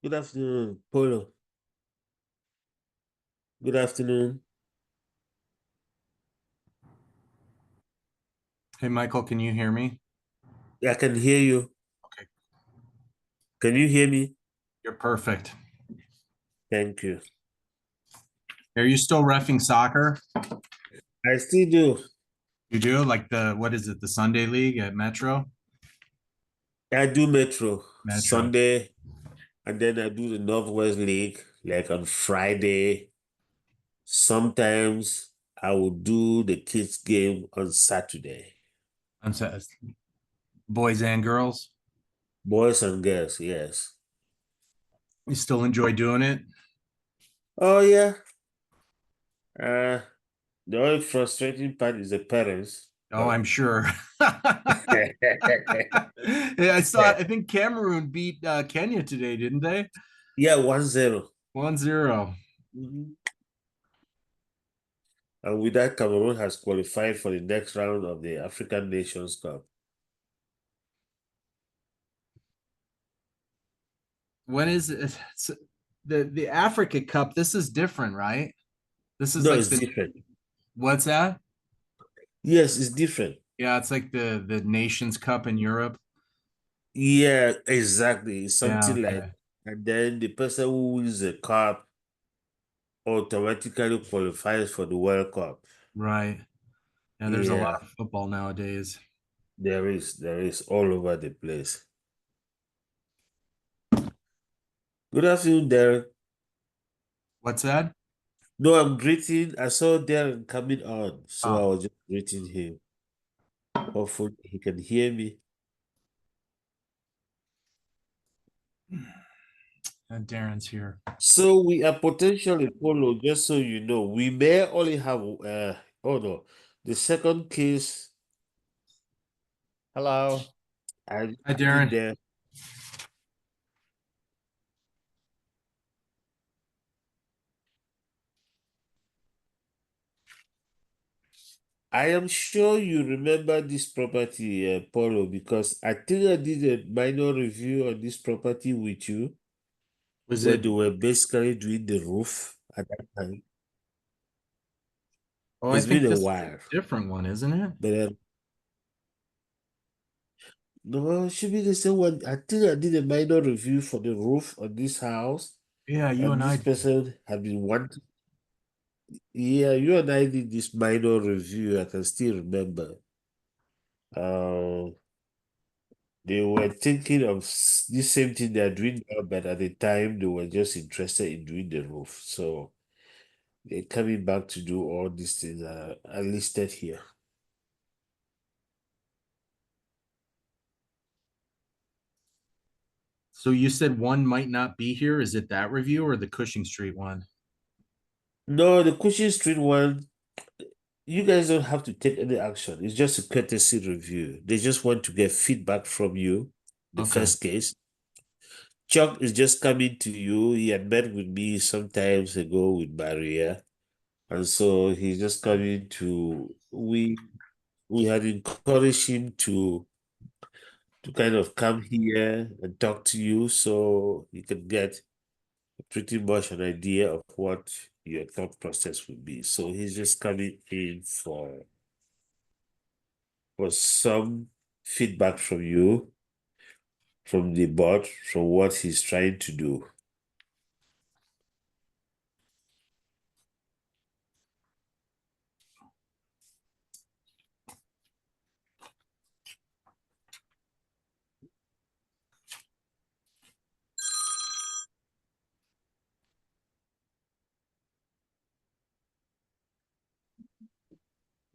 Good afternoon, Polo. Good afternoon. Hey, Michael, can you hear me? I can hear you. Okay, Can you hear me? you're perfect. Thank you. Are you still reffing soccer? I still do. You do? Like what is it, the Sunday League at Metro? I do Metro Metro. Sunday, and then I do the Northwest League like on Friday. Sometimes I will do the kids game on Saturday. I'm sorry, boys and girls. Boys and girls, yes. You still enjoy doing it? Oh yeah. Uh the only frustrating part is the parents, Oh, but I'm sure. Yeah, I think Cameroon beat Kenya today, didn't they? yeah, 1-0. 1-0. Mhm. And with that, Cameroon has qualified for the next round of the African Nations Cup. When is it? The Africa Cup? This is different, right? This is No, like it's different. what's that? Yes, it's different. Yeah, it's like the Nations Cup in Europe. Yeah, exactly. It's Yeah, something like, okay. and then the person who wins the cup automatically qualifies for the World Cup. Right. Yeah, there's a lot Yeah, of football nowadays. there is all over the place. Good afternoon, Darren. What's that? No, I'm greeting. I saw Darren coming on, so I Oh, was just greeting him. Hopefully, he can hear me. and Darren's here. So we are potentially follow, just so you know. We may only have oh no. The second case, Hello. I Hi, did Darren. there. I am sure you remember this property, Paulo, because I think I did a minor review on this property with you Was where it? they were basically doing the roof at that time. Oh, I It's been think a this is while, a different one, isn't it? but no, it should be the same one. I think I did a minor review for the roof on this house, Yeah, you and and this I. person had been wanting. Yeah, you and I did this minor review. I can still remember. Uh, they were thinking of the same thing they're doing now, but at the time they were just interested in doing the roof. So they're coming back to do all these things are listed here. So you said one might not be here. Is it that review or the Cushing Street one? No, the Cushing Street one, you guys don't have to take any action. It's just a courtesy review. They just want to get feedback from you. The Okay. first case. Chuck is just coming to you. He had met with me some times ago with Barrier. And so he's just coming to we had encouraged him to kind of come here and talk to you so you can get pretty much an idea of what your thought process would be. So he's just coming in for some feedback from you, from the board, from what he's trying to do.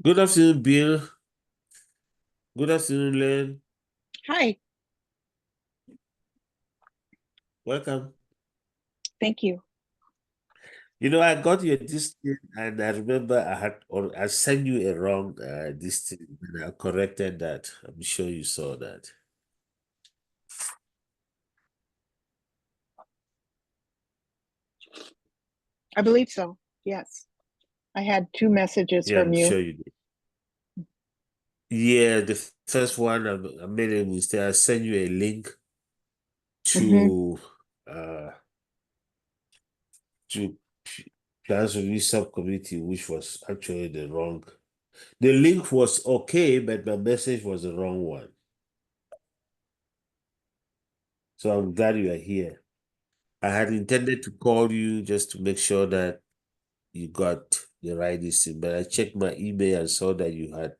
Good afternoon, Bill. Good afternoon, Len. Hi, Welcome. thank you. You know, I got your this thing, and I remember I sent you a wrong this thing, and I corrected that. I'm sure you saw that. I believe so. Yes. I had two messages Yeah, from I'm you. sure you did. Yeah, the first one I made a mistake. I sent you a link Hmm. to to plans review subcommittee, which was actually the wrong. The link was okay, but my message was the wrong one. So I'm glad you are here. I had intended to call you just to make sure that you got the right listing, but I checked my email and saw that you had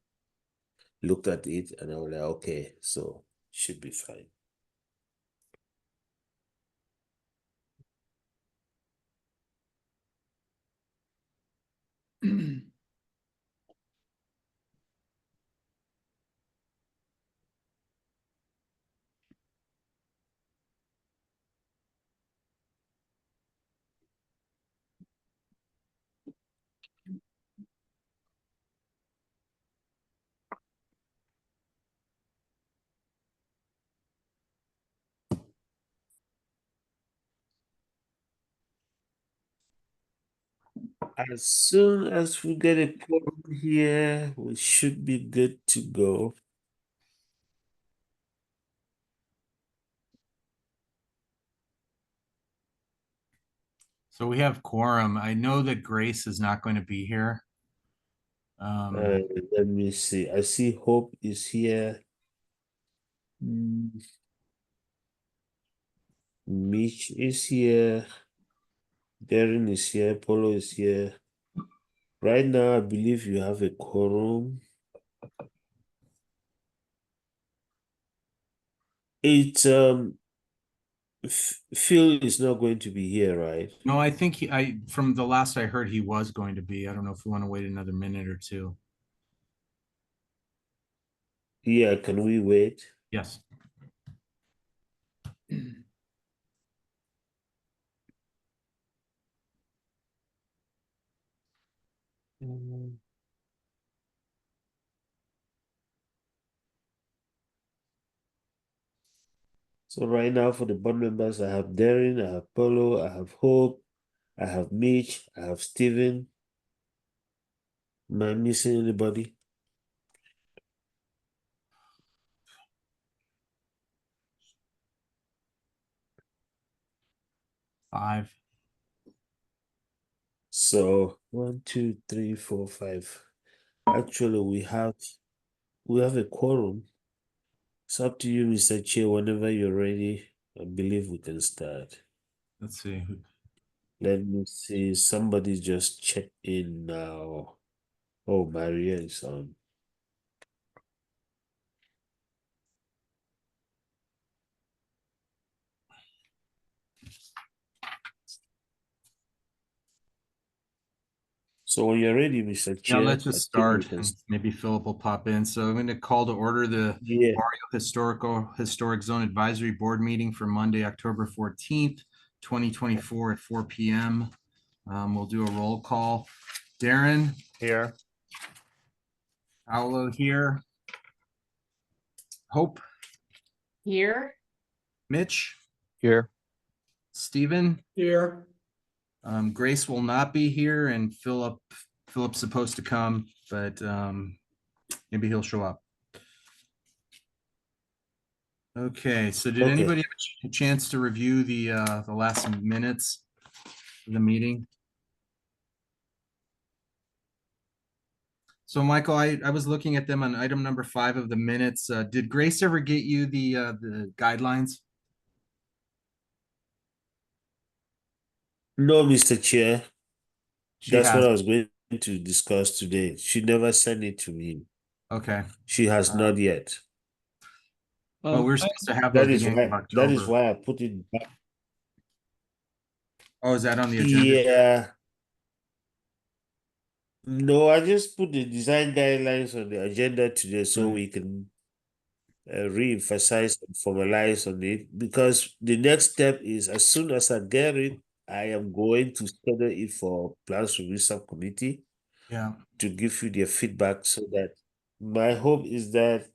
looked at it, and I was like, okay, so should be fine. As soon as we get a quorum here, we should be good to go. So we have quorum. I know that Grace is not going to be here. Let me see. I see Hope is here. Mitch is here. Darren is here. Polo is here. Right now, I believe you have a quorum. It's Phil is not going to be here, right? No, I think from the last I heard, he was going to be. I don't know if we want to wait another minute or two. Yeah, can we wait? Yes. So right now for the board members, I have Darren, I have Polo, I have Hope, I have Mitch, I have Steven. Am I missing anybody? Five. So 1, 2, 3, 4, 5. Actually, we have a quorum. It's up to you, Mr. Chair. Whenever you're ready, I believe we can start. Let's see. Let me see. Somebody just checked in now. Oh, Maria is on. So when you're ready, Mr. Yeah, Chair, let's I just think we start can. and maybe Philip will pop in. So I'm going to call to order the Yeah. Barrio Historic Zone Advisory Board meeting for Monday, October 14th, 2024 at 4 p.m. We'll do a roll call. Darren. Here. Paolo here. Hope. Here. Mitch. Here. Stephen. Here. Grace will not be here, and Philip's supposed to come, but maybe he'll show up. Okay, so did anybody have a chance to review the last minutes of the meeting? So Michael, I was looking at them on item number 5 of the minutes. Did Grace ever get you the guidelines? No, Mr. Chair. She That's what has. I was going to discuss today. She never sent it to me. Okay. She has not yet. Well, we're supposed to have That those is beginning of why. That is October. why I put it back. Oh, is that on the agenda? Yeah. No, I just put the design guidelines on the agenda today so Right. we can re-emphasize and formalize on it, because the next step is as soon as I get it, I am going to schedule it for plans review subcommittee Yeah. to give you their feedback, so that my hope is that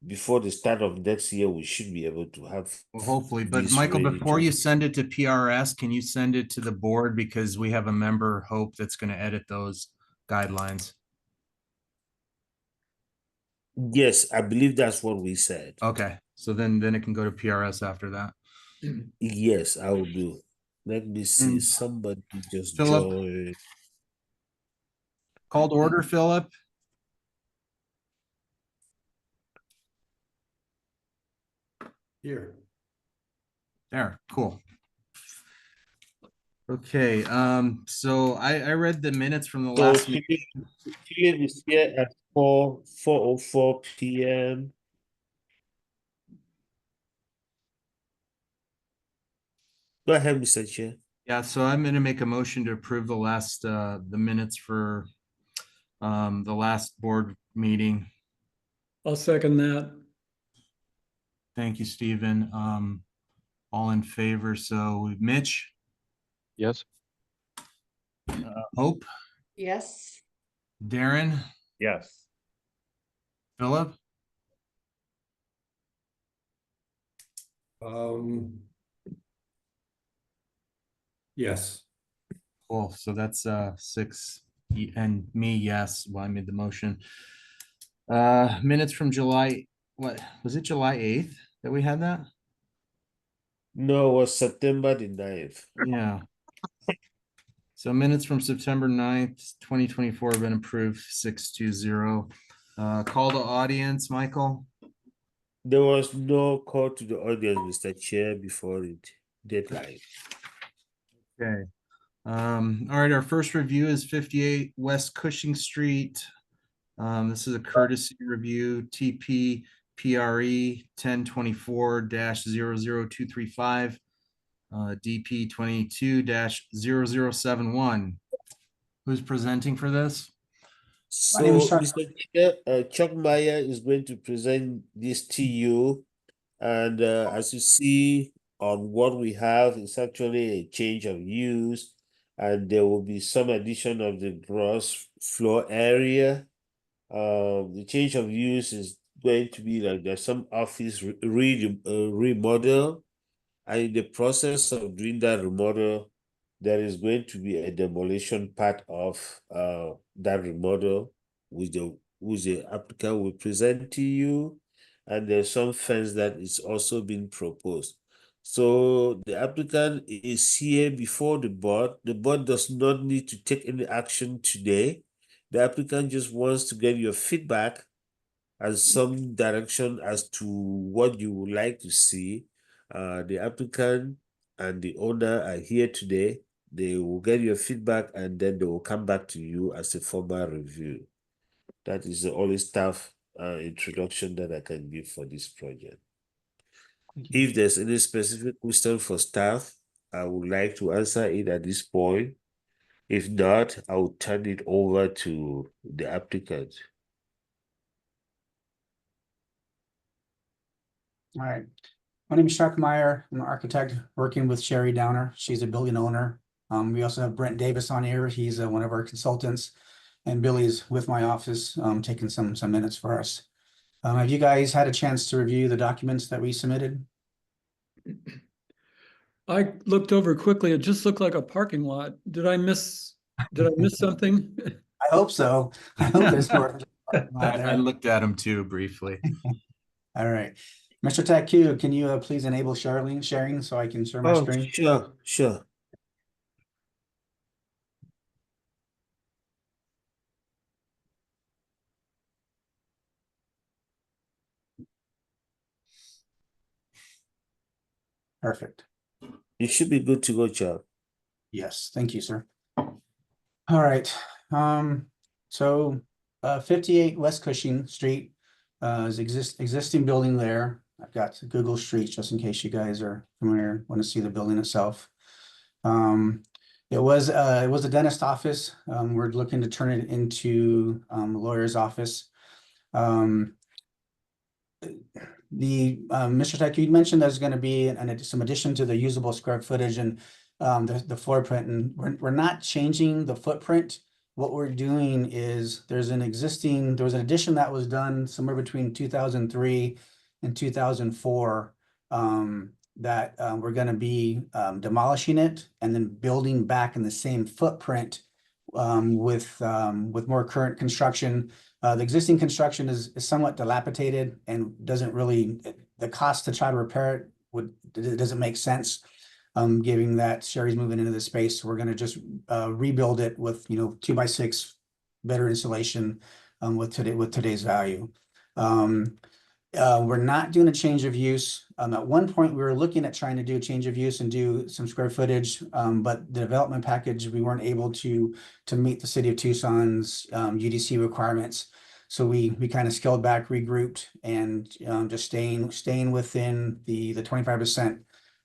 before the start of next year, we should be able to have Well, hopefully, but this Michael, ready before to. you send it to PRS, can you send it to the board, because we have a member, Hope, that's going to edit those guidelines. Yes, I believe that's what we said. Okay, so then it can go to PRS after that. Yes, I will do. Let me see. Somebody just Philip. joined. Called order, Philip. Here. There, cool. Okay, so I read the minutes from the So last meeting. Philip is here at 4:04 p.m. Go ahead, Mr. Chair. Yeah, so I'm gonna make a motion to approve the last, the minutes for the last board meeting. I'll second that. Thank you, Stephen. All in favor, so Mitch, Yes. Hope, Yes. Darren, Yes. Philip, Yes. cool, so that's 6, and me, yes, well, I made the motion. Minutes from July, what, was it July 8th that we had that? No, it was September the 9th. Yeah. So minutes from September 9th, 2024 have been approved 6-0. Call to audience, Michael. There was no call to the audience, Mr. Chair, before the deadline. Okay. All right, our first review is 58 West Cushing Street. This is a courtesy review, TP PRE 1024-00235, DP 22-0071. Who's presenting for this? So, name is Chuck. Mr. Chair, Chuck Meyer is going to present this to you. And as you see on what we have, it's actually a change of use. And there will be some addition of the gross floor area. The change of use is going to be like there's some office remodel. And in the process of doing that remodel, there is going to be a demolition part of that remodel, which the applicant will present to you, and there's some fence that is also being proposed. So the applicant is here before the board. The board does not need to take any action today. The applicant just wants to get your feedback and some direction as to what you would like to see. The applicant and the owner are here today. They will get your feedback and then they will come back to you as a formal review. That is the only staff introduction that I can give for this project. If there's any specific question for staff, I would like to answer it at this point. If not, I will turn it over to the applicant. All right. My name is Chuck Meyer. I'm an architect working with Sherry Downer. She's a building owner. We also have Brent Davis on here. He's one of our consultants. And Billy's with my office, taking some minutes for us. Have you guys had a chance to review the documents that we submitted? I looked over quickly. It just looked like a parking lot. Did I miss something? I hope so. I hope there's more. I looked at him too briefly. All right. Mr. Taku, can you please enable sharing so I can share my screen? Sure. Perfect. You should be good to go, Chuck. Yes, thank you, sir. All right, so 58 West Cushing Street is existing building there. I've got Google Streets just in case you guys are familiar, want to see the building itself. It was a dentist office. We're looking to turn it into a lawyer's office. Mr. Tech, you mentioned there's going to be some addition to the usable square footage and the floor print, and we're not changing the footprint. What we're doing is there was an addition that was done somewhere between 2003 and 2004 that we're going to be demolishing it and then building back in the same footprint with more current construction. The existing construction is somewhat dilapidated and doesn't really, the cost to try to repair it doesn't make sense. giving that Sherry's moving into the space. We're gonna just rebuild it with, 2x6 better insulation with today's value. We're not doing a change of use. At one point, we were looking at trying to do a change of use and do some square footage, but the development package, we weren't able to meet the city of Tucson's UDC requirements. So we kind of scaled back, regrouped, and just staying within the 25%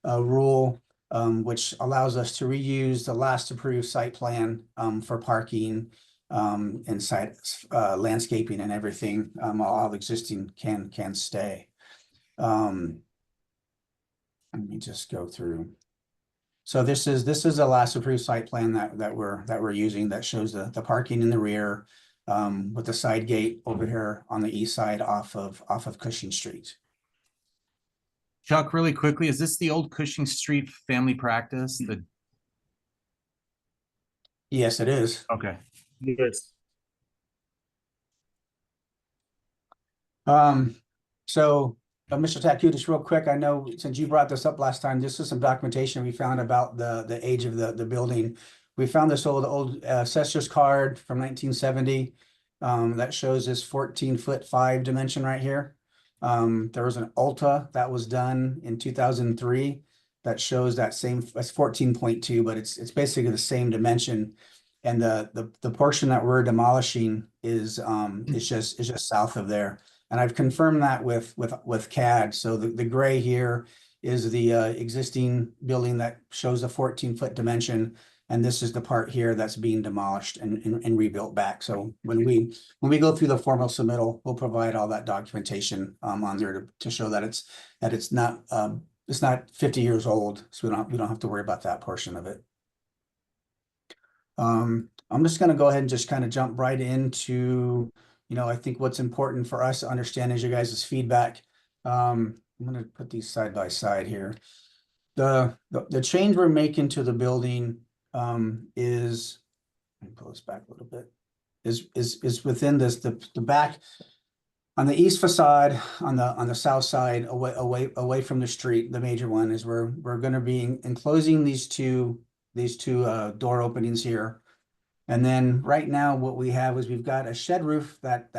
rule, which allows us to reuse the last approved site plan for parking and site landscaping and everything. All existing can stay. Let me just go through. So this is the last approved site plan that we're using, that shows the parking in the rear with the side gate over here on the east side off of Cushing Street. Chuck, really quickly, is this the old Cushing Street family practice? Yes, it is. Okay. Yes. So Mr. Taku, just real quick, I know since you brought this up last time, this is some documentation we found about the age of the building. We found this old assessor's card from 1970 that shows this 14'5" dimension right here. There was an Ulta that was done in 2003 that shows that same, that's 14.2, but it's basically the same dimension. And the portion that we're demolishing is just south of there. And I've confirmed that with CAD. So the gray here is the existing building that shows a 14-foot dimension. And this is the part here that's being demolished and rebuilt back. So when we go through the formal submittal, we'll provide all that documentation on there to show that it's not 50 years old. So we don't have to worry about that portion of it. I'm just going to go ahead and just kind of jump right into, I think what's important for us to understand is your guys' feedback. I'm going to put these side by side here. The change we're making to the building is, let me pull this back a little bit, is within this, the back on the east facade, on the south side, away from the street. The major one is we're going to be enclosing these two door openings here. And then right now what we have is we've got a shed roof that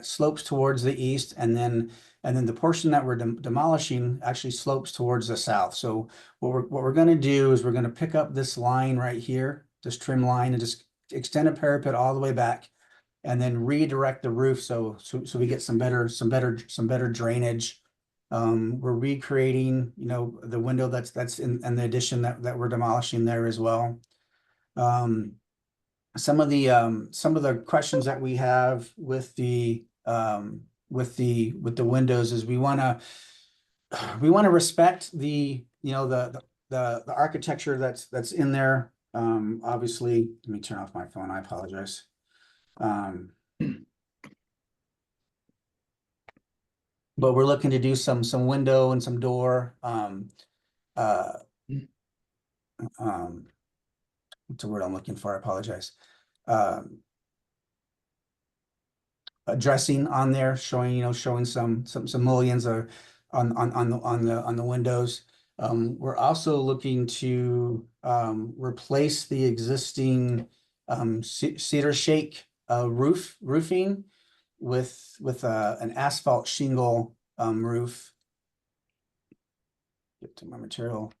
slopes towards the east, and then the portion that we're demolishing actually slopes towards the south. So what we're going to do is we're going to pick up this line right here, this trim line, and just extend a parapet all the way back, and then redirect the roof so we get some better drainage. We're recreating, the window that's in the addition that we're demolishing there as well. Some of the questions that we have with the windows is we want to respect the architecture that's in there. Obviously, let me turn off my phone. I apologize. But we're looking to do some window and some door. What's the word I'm looking for? I apologize. Dressing on there, showing some mullions on the windows. We're also looking to replace the existing cedar shake roofing with an asphalt shingle roof. Get to my material.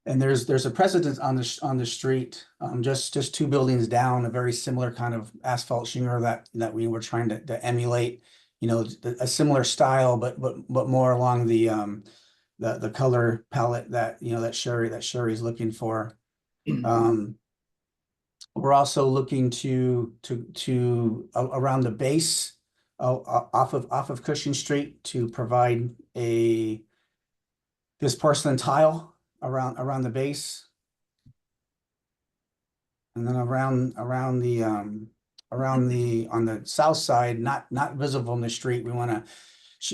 And there's a precedent on the street, just two buildings down, a very similar kind of asphalt shingle that we were trying to emulate, a similar style, but more along the color palette that that Sherry's looking for. We're also looking to around the base off of Cushing Street to provide this porcelain tile around the base, and then on the south side, not visible in the street. We want to.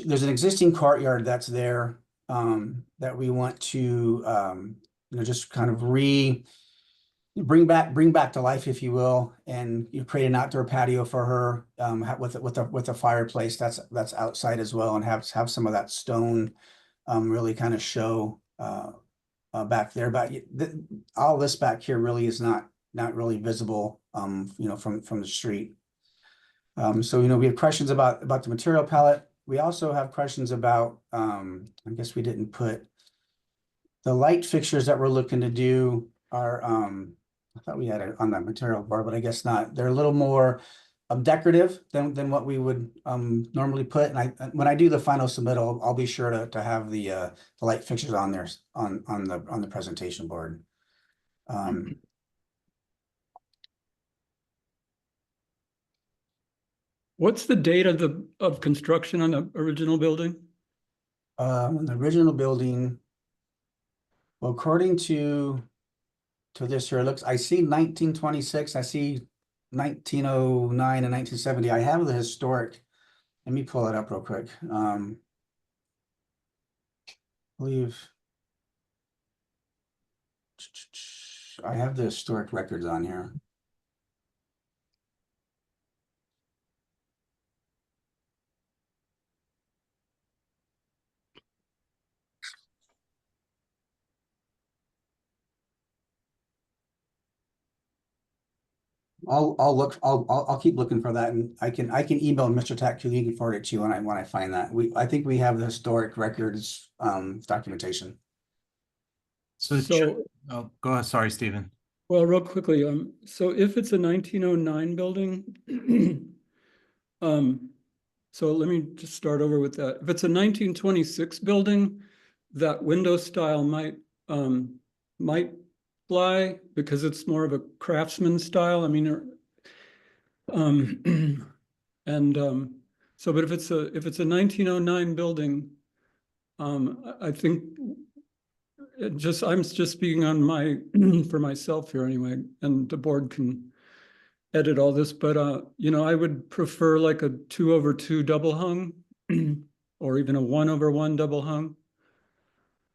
There's an existing courtyard that's there that we want to just kind of bring back to life, if you will, and you create an outdoor patio for her with a fireplace that's outside as well, and have some of that stone really kind of show back there, but all this back here really is not really visible, from the street. So, we have questions about the material palette. We also have questions about, I guess we didn't put the light fixtures that we're looking to do are, I thought we had it on that material board, but I guess not. They're a little more decorative than what we would normally put. And when I do the final submittal, I'll be sure to have the light fixtures on there on the presentation board. What's the date of construction on the original building? The original building, well, according to this here, I see 1926, I see 1909 and 1970. I have the historic. Let me pull it up real quick. I believe I have the historic records on here. I'll keep looking for that, and I can email Mr. Tack, you can forward it to you when I find that. I think we have the historic records documentation. So, oh, go ahead. Sorry, Stephen. well, real quickly, so if it's a 1909 building, so let me just start over with that. If it's a 1926 building, that window style might fly because it's more of a craftsman style. I mean, so, but if it's a 1909 building, I think I'm just speaking on for myself here anyway, and the board can edit all this, but I would prefer like a 2/2 double hung or even a 1/1 double hung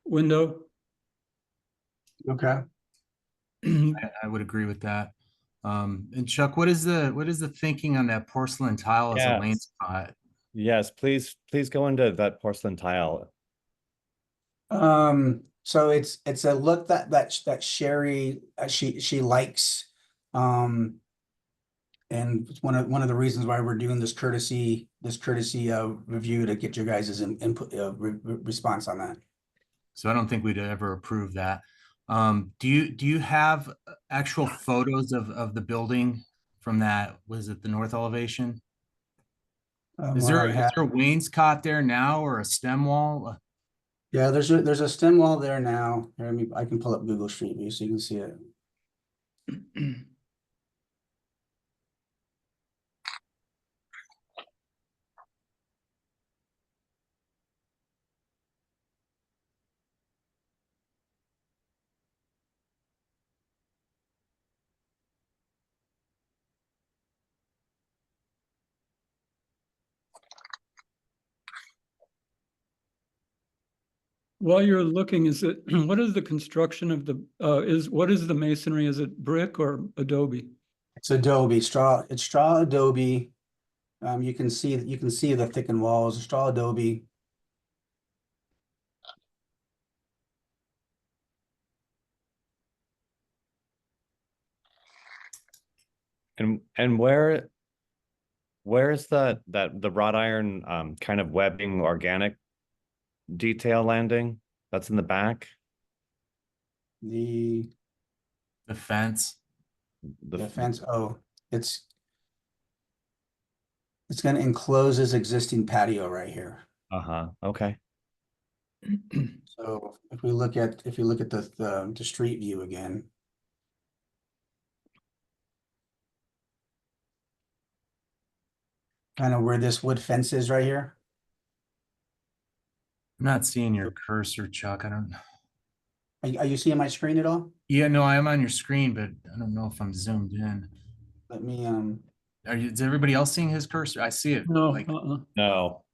window. Okay. I would agree with that. And Chuck, what is the thinking on that porcelain tile as a Yes. wainscot? Yes, please go into that porcelain tile. So it's a look that Sherry she likes, and it's one of the reasons why we're doing this courtesy review to get your guys' input response on that. So I don't think we'd ever approve that. Do you have actual photos of the building from that? Was it the north elevation? Is there a wainscot there now or a stem wall? Yeah, there's a stem wall there now. Here, I can pull up Google Street View so you can see it. While you're looking, what is the construction of what is the masonry? Is it brick or adobe? It's adobe straw. It's straw adobe. You can see the thickened walls. Straw adobe. And where is the wrought iron kind of webbing organic detail landing? That's in the back. The fence. The fence. Oh, it's going to enclose his existing patio right here. Okay. So if you look at the street view again. Kind of where this wood fence is right here. I'm not seeing your cursor, Chuck. I don't. Are you seeing my screen at all? Yeah, no, I am on your screen, but I don't know if I'm zoomed in. Let me Is everybody else seeing his cursor? I see it. No, Like, No.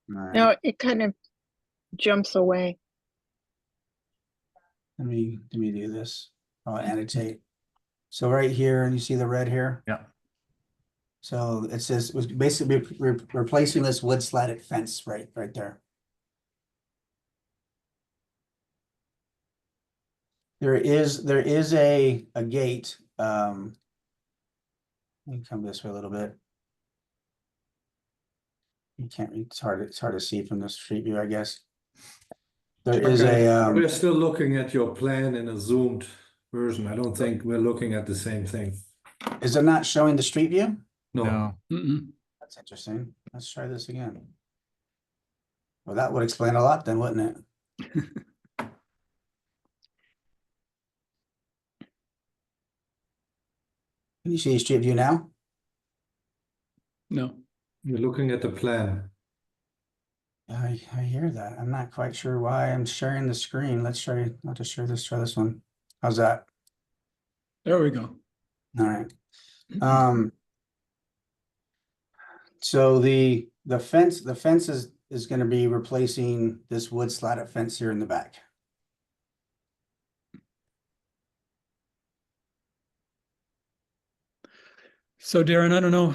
right. No, it kind of jumps away. Let me do this. I'll annotate. So right here, and you see the red here? yeah. So it says it was basically replacing this wood slatted fence right there. There is a gate, let me come this way a little bit. You can't, it's hard to see from the street view, I guess. There is Okay, a, we're still looking at your plan in a zoomed version. I don't think we're looking at the same thing. is it not showing the street view? No, No, Mm-mm. That's interesting. Let's try this again. Well, that would explain a lot then, wouldn't it? Can you see street view now? No. we're looking at the plan. I hear that. I'm not quite sure why I'm sharing the screen. I'll just share this, try this one. How's that? There we go. All right. So the fence is going to be replacing this wood slatted fence here in the back. So Darren, I don't know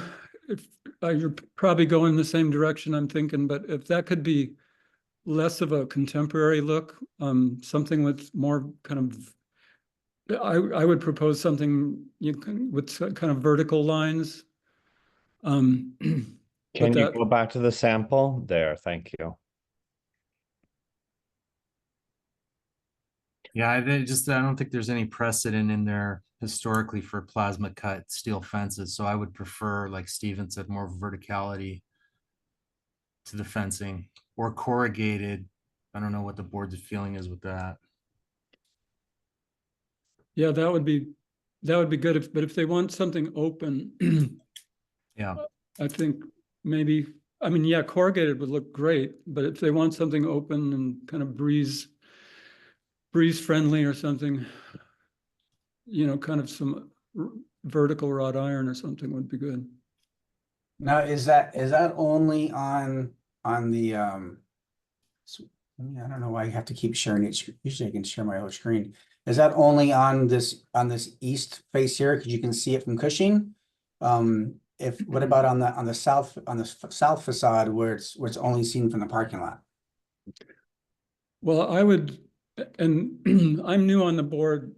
if you're probably going the same direction I'm thinking, but if that could be less of a contemporary look, something with more kind of, I would propose something with kind of vertical lines. Can you that- go back to the sample? There, thank you. yeah, I don't think there's any precedent in there historically for plasma cut steel fences. So I would prefer, like Steven said, more verticality to the fencing or corrugated. I don't know what the board's feeling is with that. Yeah, that would be good. But if they want something open, Yeah. I think maybe, I mean, yeah, corrugated would look great, but if they want something open and kind of breeze friendly or something, kind of some vertical wrought iron or something would be good. Now, is that only on the I don't know why I have to keep sharing it. Usually I can share my whole screen. Is that only on this east face here? Because you can see it from Cushing. What about on the south facade where it's only seen from the parking lot? Well, I would, and I'm new on the board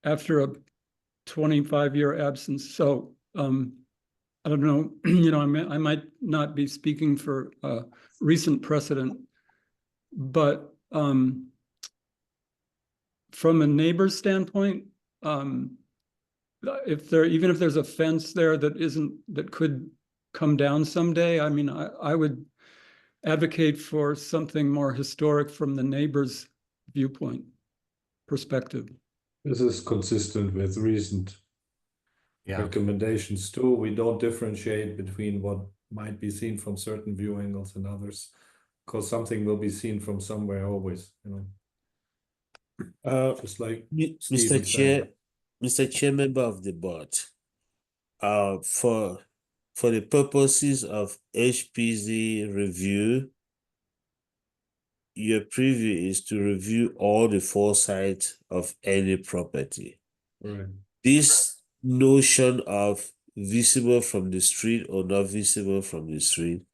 after a 25-year absence, so I don't know, I might not be speaking for recent precedent, but from a neighbor's standpoint, even if there's a fence there that could come down someday, I mean, I would advocate for something more historic from the neighbor's viewpoint perspective. This is consistent with recent recommendations too. We don't differentiate between what might be seen from certain view angles and others, because something will be seen from somewhere always, just like Mr. Chair, Mr. Chair, member of the board, for the purposes of HPZ review, your preview is to review all the four sides of any property. Right. This notion of visible from the street or not visible from the street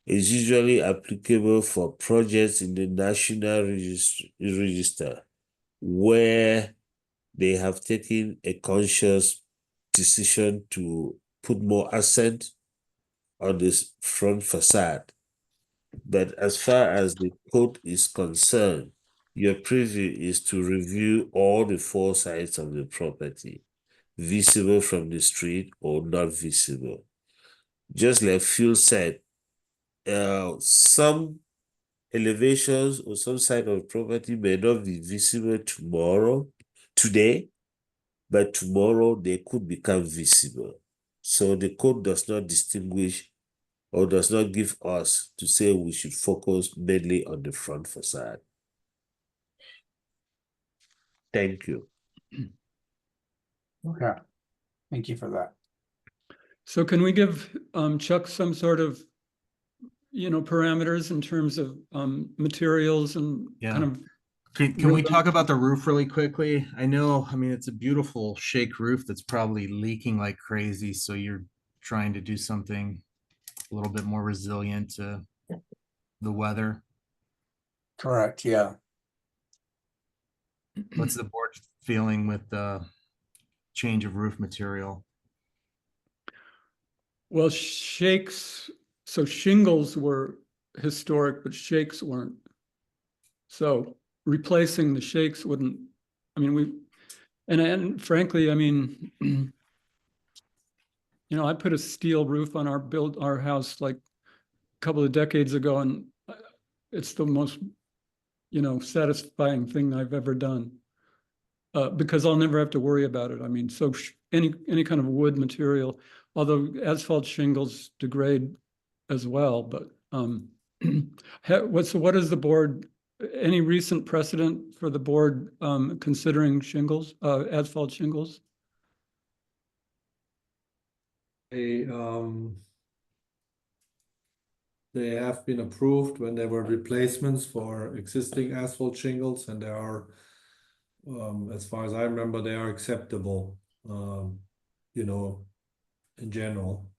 is usually applicable for projects in the National Register where they have taken a conscious decision to put more accent on this front facade. But as far as the code is concerned, your preview is to review all the four sides of the property, visible from the street or not visible. Just like Phil said, some elevations or some side of property may not be visible today, but tomorrow they could become visible. So the code does not distinguish or does not give us to say we should focus mainly on the front facade. Thank you. Okay. Thank you for that. So can we give Chuck some sort of, parameters in terms of materials and kind of. Can we talk about the roof really quickly? I mean, it's a beautiful shake roof that's probably leaking like crazy. So you're trying to do something a little bit more resilient to the weather. Correct. Yeah. What's the board feeling with the change of roof material? Well, shakes, so shingles were historic, but shakes weren't. So replacing the shakes wouldn't, I mean, and frankly, I mean, you know, I put a steel roof on our house like a couple of decades ago, and it's the most, you know, satisfying thing I've ever done. Because I'll never have to worry about it. I mean, so any kind of wood material, although asphalt shingles degrade as well, but what is the board, any recent precedent for the board considering shingles, asphalt shingles? They have been approved when there were replacements for existing asphalt shingles, and there are, as far as I remember, they are acceptable, you know, in general.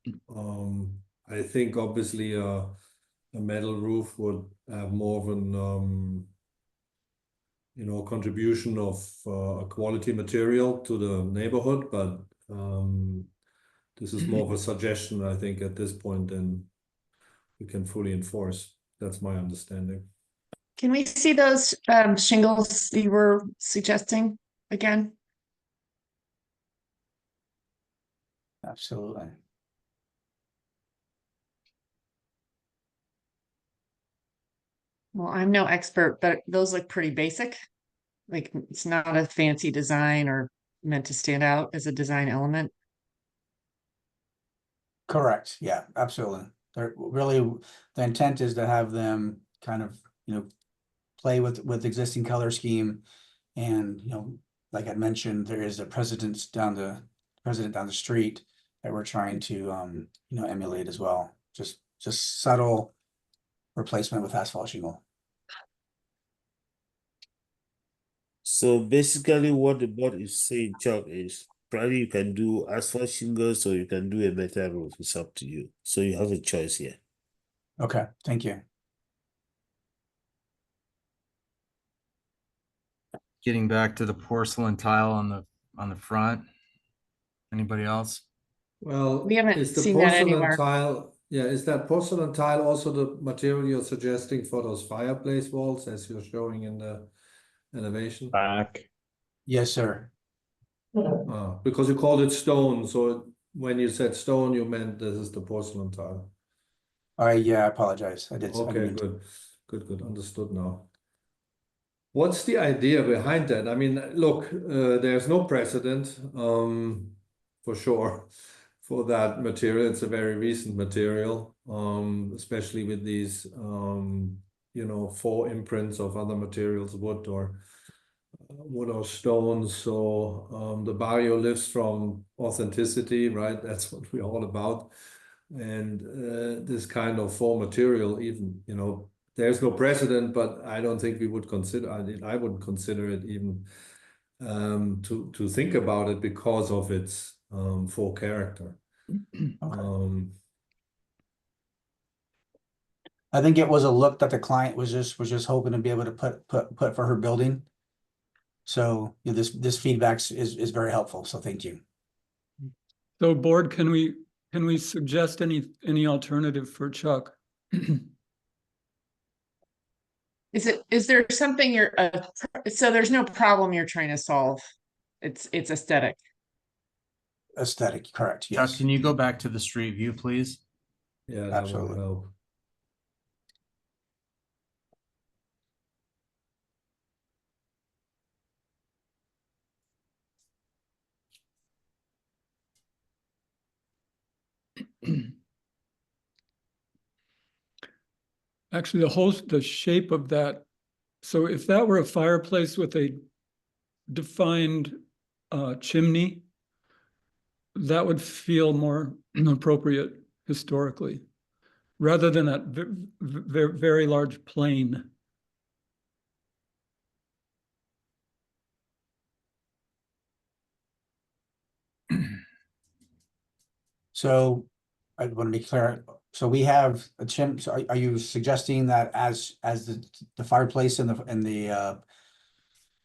I think obviously a metal roof would have more of an, you know, contribution of a quality material to the neighborhood, but this is more of a suggestion, I think, at this point than we can fully enforce. That's my understanding. Can we see those shingles you were suggesting again? Absolutely. Well, I'm no expert, but those look pretty basic. Like it's not a fancy design or meant to stand out as a design element. Correct. Yeah, absolutely. They're really, the intent is to have them kind of, you know, play with existing color scheme. And, you know, like I mentioned, there is a president down the street that we're trying to, you know, emulate as well. Just subtle replacement with asphalt shingle. So basically what the board is saying, Chuck, is probably you can do asphalt shingles or you can do a metal roof. It's up to you. So you have a choice here. Okay, thank you. Getting back to the porcelain tile on the front. Anybody else? Well, We haven't is the seen that porcelain anywhere. tile, yeah, is that porcelain tile also the material you're suggesting for those fireplace walls as you're showing in the elevation? Back. Yes, sir. Because you called it stone, so when you said stone, you meant this is the porcelain tile. Yeah, I apologize. I did. Okay, good, understood now. What's the idea behind that? I mean, look, there's no precedent, for sure, for that material. It's a very recent material, especially with these, you know, 4 imprints of other materials, wood or stones. So the barrio lives from authenticity, right? That's what we're all about. And this kind of 4 material, even, you know, there's no precedent, but I don't think we would consider, I wouldn't consider it even to think about it because of its 4 character. Okay. I think it was a look that the client was just hoping to be able to put for her building. So, you know, this feedback is very helpful. So thank you. So board, can we suggest any alternative for Chuck? Is there something so there's no problem you're trying to solve? It's aesthetic. Aesthetic, correct. Chuck, Yes, can you go back to the street view, please? Yeah, that would absolutely. help. Actually, the shape of that. So if that were a fireplace with a defined chimney, that would feel more appropriate historically, rather than that very large plane. So I want to be clear. So we have a so are you suggesting that as the fireplace and the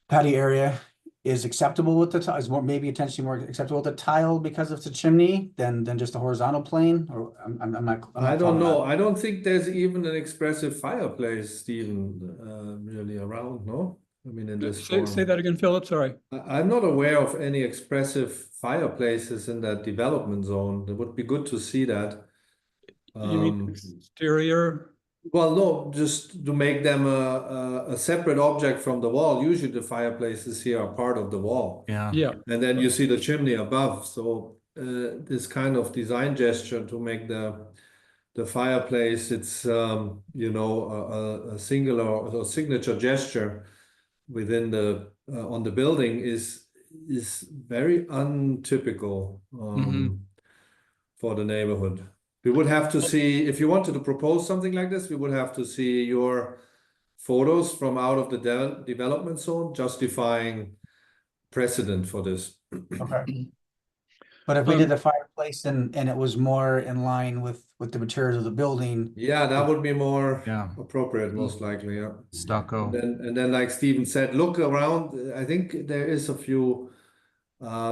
patio area is acceptable with the tile, is more, maybe potentially more acceptable with the tile because it's a chimney than just a horizontal plane, or I'm not. I don't know. I don't think there's even an expressive fireplace, Stephen, really around, no? I mean, in this Say form. that again, Philip, sorry. I'm not aware of any expressive fireplaces in that development zone. It would be good to see that. You mean exterior? Well, no, just to make them a separate object from the wall. Usually the fireplaces here are part of the wall. Yeah. Yeah. And then you see the chimney above. So this kind of design gesture to make the fireplace, it's you know, a singular or signature gesture within the on the building is very untypical for the neighborhood. We would have to see, if you wanted to propose something like this, we would have to see your photos from out of the development zone justifying precedent for this. Okay. But if we did the fireplace and it was more in line with the materials of the building. Yeah, that would be more Yeah. appropriate, most likely. Yeah. Stucco. And then, like Stephen said, look around. I think there is a few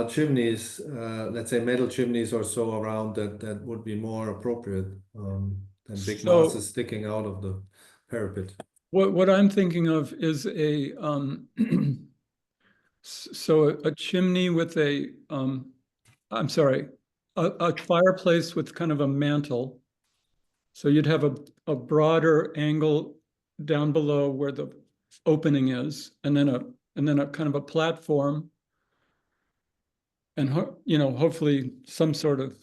chimneys, let's say metal chimneys or so around that would be more appropriate than big masses sticking out of the parapet. What I'm thinking of is a so a chimney with a I'm sorry, a fireplace with kind of a mantle. So you'd have a broader angle down below where the opening is, and then a kind of a platform, and you know, hopefully some sort of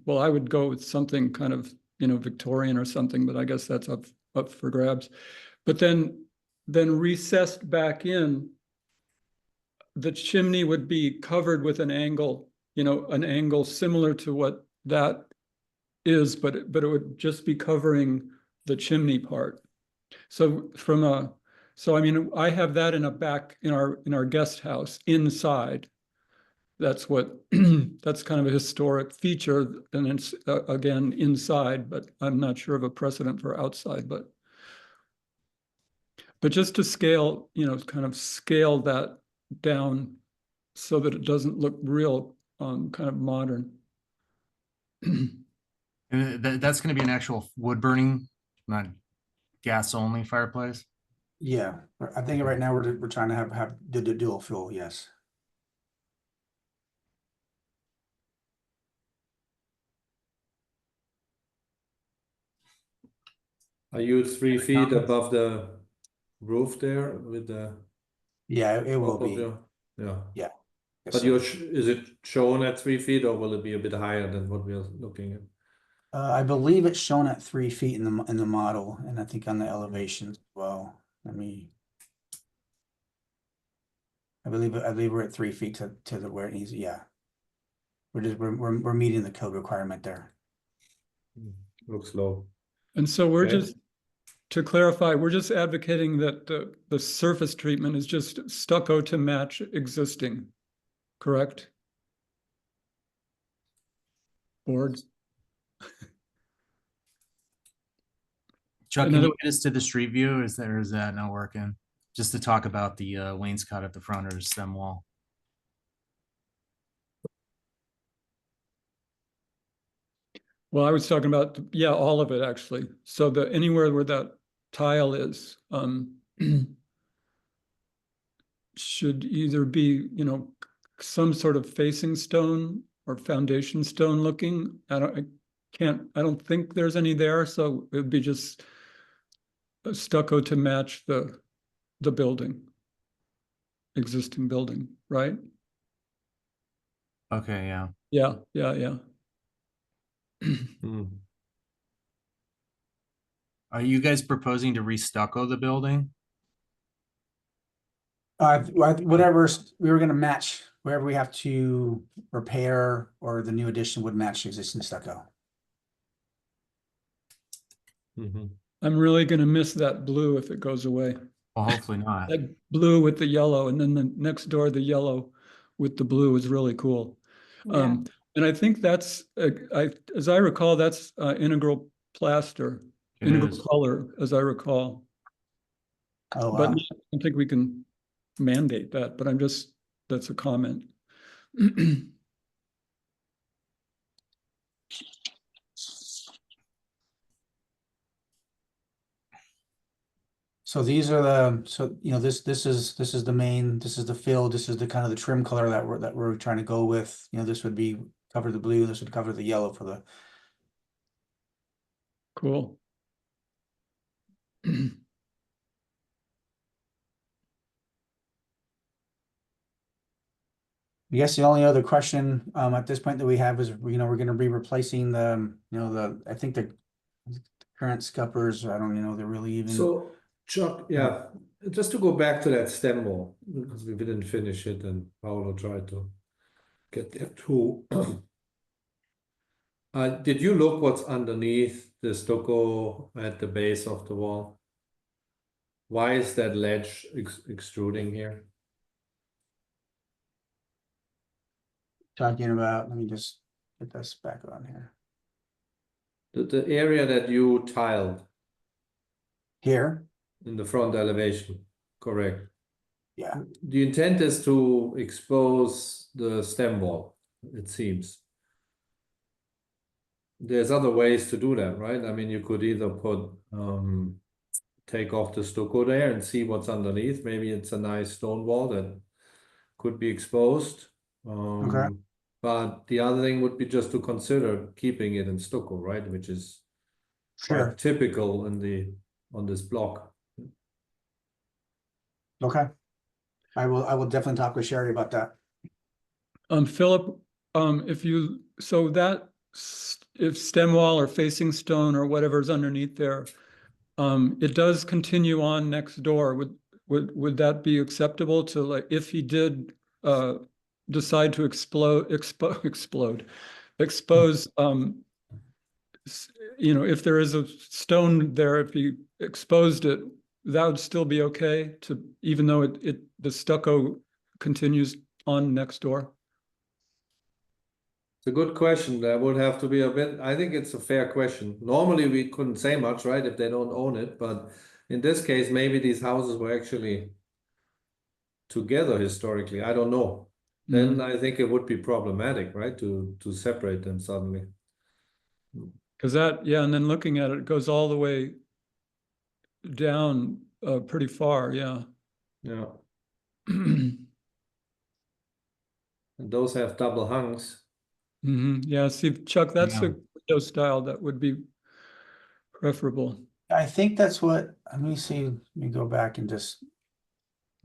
well, I would go with something kind of, you know, Victorian or something, but I guess that's up for grabs. But then recessed back in, the chimney would be covered with an angle, you know, an angle similar to what that is, but it would just be covering the chimney part. So I mean, I have that in a back in our guest house inside. That's what that's kind of a historic feature, and it's again inside, but I'm not sure of a precedent for outside, but just to scale, you know, kind of scale that down so that it doesn't look real kind of modern. And that's going to be an actual wood burning, not gas only fireplace. Yeah, I think right now we're trying to have the dual fuel. Yes. Are you 3 feet above the roof there with the? Yeah, it will be. Yeah. Yeah. But is it shown at 3 feet, or will it be a bit higher than what we are looking at? I believe it's shown at 3 feet in the model, and I think on the elevations as well. I believe we're at 3 feet to the where it needs. Yeah, we're meeting the code requirement there. Looks low. And so we're just, to clarify, we're just advocating that the surface treatment is just stucco to match existing, correct? Board. Chuck, can you get us to the street view? Is that not working? Just to talk about the wainscot at the front or the stem wall. Well, I was talking about, yeah, all of it actually. So anywhere where that tile is should either be, you know, some sort of facing stone or foundation stone looking. I don't think there's any there, so it would be just a stucco to match the building, existing building, right? Okay, yeah. Yeah. Are you guys proposing to re-stucco the building? Whatever we were going to match, wherever we have to repair or the new addition would match existing stucco. I'm really going to miss that blue if it goes away. Well, hopefully not. That blue with the yellow, and then the next door, the yellow with the blue is really cool. Yeah. And I think that's, as I recall, that's integral plaster, integral color, as I recall. Oh, But wow. I don't think we can mandate that, but that's a comment. So these are this is the main, this is the fill, this is the kind of the trim color that we're trying to go with. This would be cover the blue, this would cover the yellow for the. Cool. I guess the only other question at this point that we have is, we're going to be replacing I think the current scuppers. I don't know, they're really even. So Chuck, yeah, just to go back to that stem wall, because we didn't finish it and Paolo tried to get there too. Did you look what's underneath the stucco at the base of the wall? Why is that ledge extruding here? Talking about, let me just get this back on here. The area that you tiled Here, in the front elevation, correct? yeah. The intent is to expose the stem wall, it seems. There's other ways to do that, right? I mean, you could either take off the stucco there and see what's underneath. Maybe it's a nice stone wall that could be exposed. Okay. But the other thing would be just to consider keeping it in stucco, right? Which is Sure. quite typical on this block. Okay. I will definitely talk with Sherry about that. Philip, if stem wall or facing stone or whatever's underneath there, it does continue on next door. Would that be acceptable to, like, if he did decide to expose, if there is a stone there, if he exposed it, that would still be okay even though the stucco continues on next door? It's a good question. That would have to be I think it's a fair question. Normally we couldn't say much, right, if they don't own it, but in this case, maybe these houses were actually together historically. I don't know. Then I think it would be problematic, right, to separate them suddenly. Because and then looking at it, it goes all the way down pretty far, yeah. Yeah. And those have double hungs. Yeah, see, Chuck, that's a window style that would be preferable. I think that's what, let me see, let me go back and just,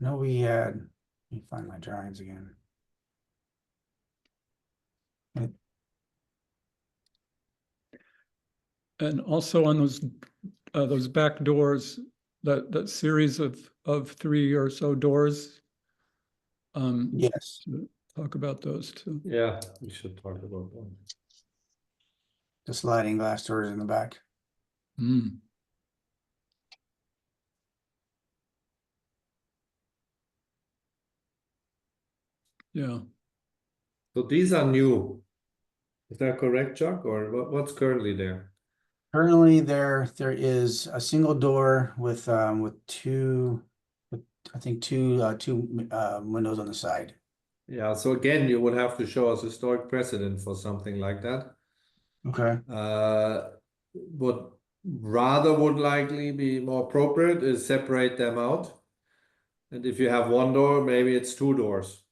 let me find my drawings again. And also on those back doors, that series of 3 or so doors. Yes, Talk about those too. Yeah, we should talk about that. the sliding glass doors in the back. Yeah. So these are new. Is that correct, Chuck? Or what's currently there? Currently, there is a single door with two, I think two windows on the side. Yeah, so again, you would have to show us historic precedent for something like that. Okay. What rather would likely be more appropriate is separate them out. And if you have one door, maybe it's 2 doors.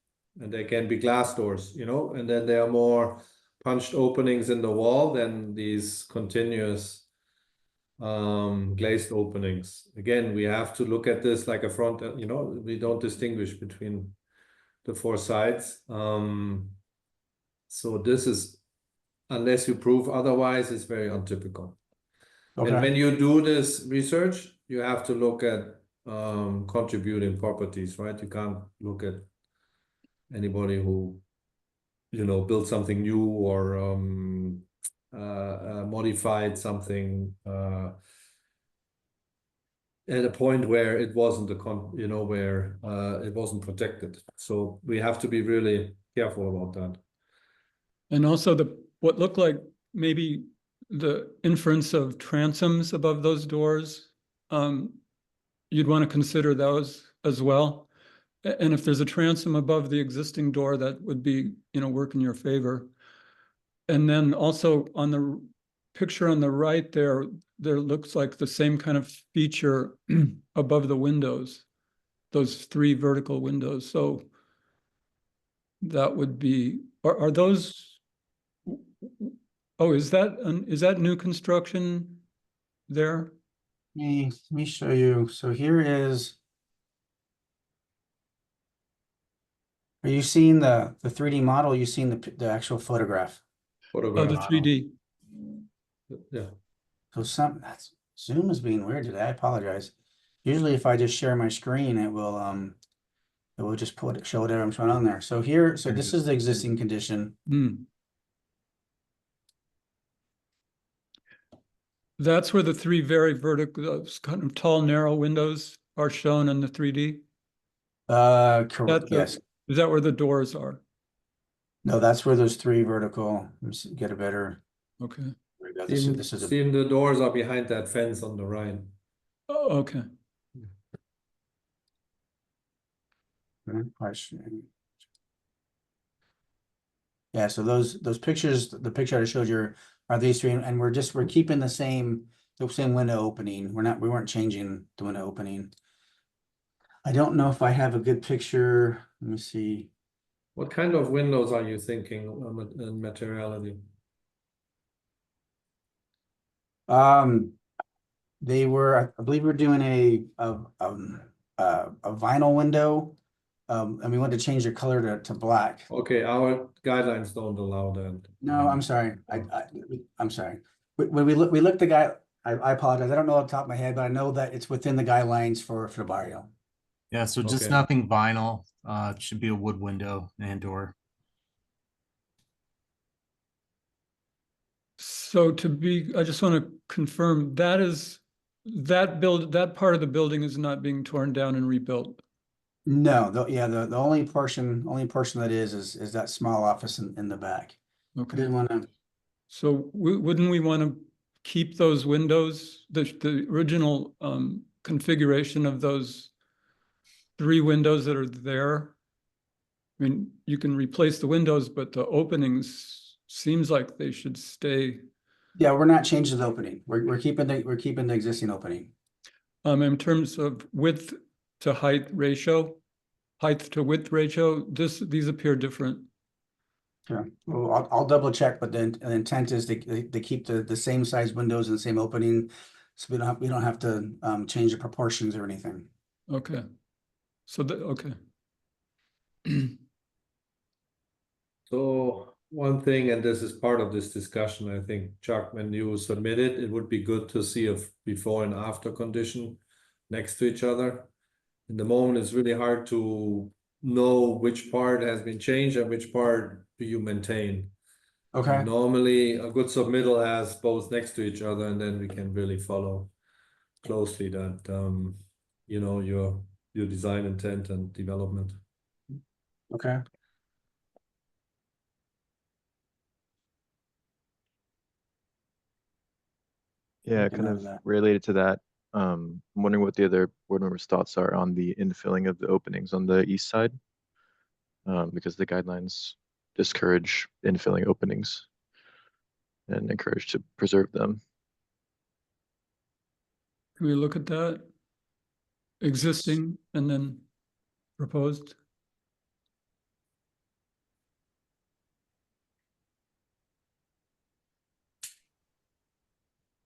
And they can be glass doors, and then there are more punched openings in the wall than these continuous glazed openings. Again, we have to look at this like a front, we don't distinguish between the 4 sides. So this is, unless you prove otherwise, it's very untypical. Okay. And when you do this research, you have to look at contributing properties, right? You can't look at anybody who, built something new or modified something at a point where it wasn't where it wasn't protected. So we have to be really careful about that. And also what looked like maybe the inference of transoms above those doors, you'd want to consider those as well. And if there's a transom above the existing door, that would be, work in your favor. And then also on the picture on the right there looks like the same kind of feature above the windows, those 3 vertical windows. So that would be, are those, oh, is that new construction there? Let me show you. So here is. Are you seeing the 3D model? You seeing the actual photograph? Oh, the Photograph. 3D. Yeah. So that's Zoom is being weird today. I apologize. Usually if I just share my screen, it will just show whatever I'm showing on there. So here, so this is the existing condition. That's where the 3 very vertical, those kind of tall, narrow windows are shown in the 3D? Correct, yes. Is that where the doors are? No, that's where those 3 vertical, let me get a better. Okay. There we go. This is the doors are behind that fence on the right. Oh, okay. Question. Yeah, so those pictures, the picture I showed you are these 3, and we're keeping the same window opening. We weren't changing the window opening. I don't know if I have a good picture. Let me see. What kind of windows are you thinking in materiality? They were, I believe we're doing a vinyl window. And we wanted to change the color to black. Okay, our guidelines don't allow that. No, I'm sorry. I'm sorry. When we looked the guy, I apologize. I don't know off the top of my head, but I know that it's within the guidelines for the barrio. Yeah, so just Okay. nothing vinyl. It should be a wood window and door. So I just want to confirm that part of the building is not being torn down and rebuilt. No, the only portion that is that small office in the back. I Okay. didn't want to. So wouldn't we want to keep those windows, the original configuration of those 3 windows that are there? I mean, you can replace the windows, but the openings seems like they should stay. Yeah, we're not changing the opening. We're keeping the existing opening. In terms of width to height ratio, height to width ratio, these appear different. Sure. Well, I'll double check, but the intent is to keep the same size windows and the same opening, so we don't have to change the proportions or anything. Okay. So okay. So one thing, and this is part of this discussion, I think, Chuck, when you submit it, it would be good to see a before and after condition next to each other. In the moment, it's really hard to know which part has been changed and which part do you maintain. Okay. Normally, a good submittal has both next to each other, and then we can really follow closely that your design intent and development. Okay. Yeah, Make a kind note of of that. related to that. I'm wondering what the other board members' thoughts are on the infilling of the openings on the east side. Because the guidelines discourage infilling openings and encourage to preserve them. Can we look at that? Existing and then proposed?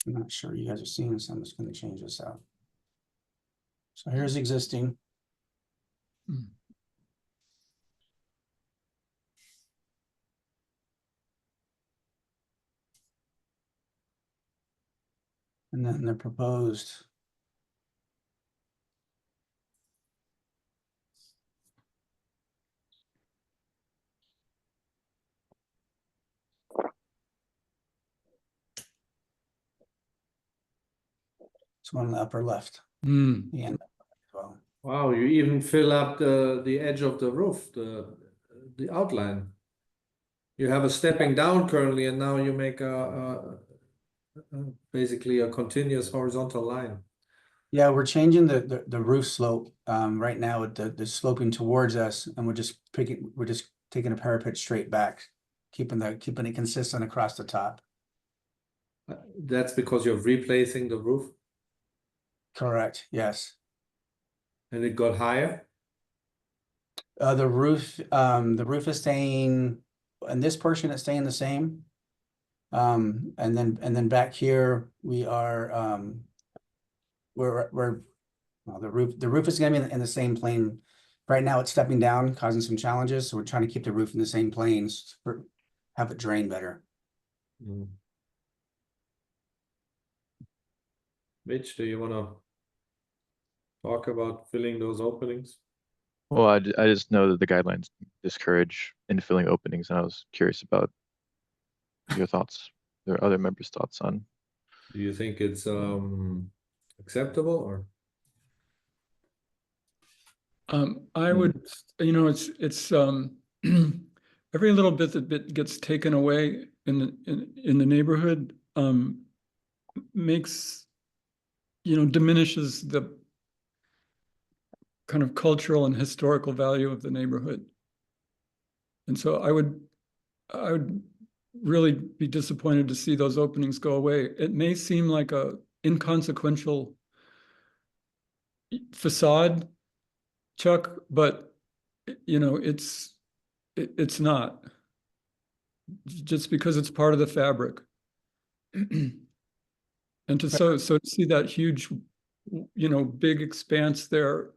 I'm not sure you guys are seeing this. I'm just going to change this out. So here's existing. And then the proposed. It's one in the upper left. Mm. The end as well. Wow, you even fill up the edge of the roof, the outline. You have a stepping down currently, and now you make basically a continuous horizontal line. Yeah, we're changing the roof slope. Right now the sloping towards us, and we're just taking a parapet straight back, keeping it consistent across the top. That's because you're replacing the roof Correct, yes. and it got higher? The roof is staying, in this portion, it's staying the same. And then back here, well, the roof is gonna be in the same plane. Right now, it's stepping down, causing some challenges, so we're trying to keep the roof in the same planes have it drain better. Mm. Mitch, do you want to talk about filling those openings? Well, I just know that the guidelines discourage infilling openings, and I was curious about your thoughts, or other members' thoughts on. Do you think it's acceptable or? I would, it's every little bit that gets taken away in the neighborhood makes, diminishes the kind of cultural and historical value of the neighborhood. And so I would really be disappointed to see those openings go away. It may seem like a inconsequential facade, Chuck, but it's not, just because it's part of the fabric. And so to see that huge, big expanse there,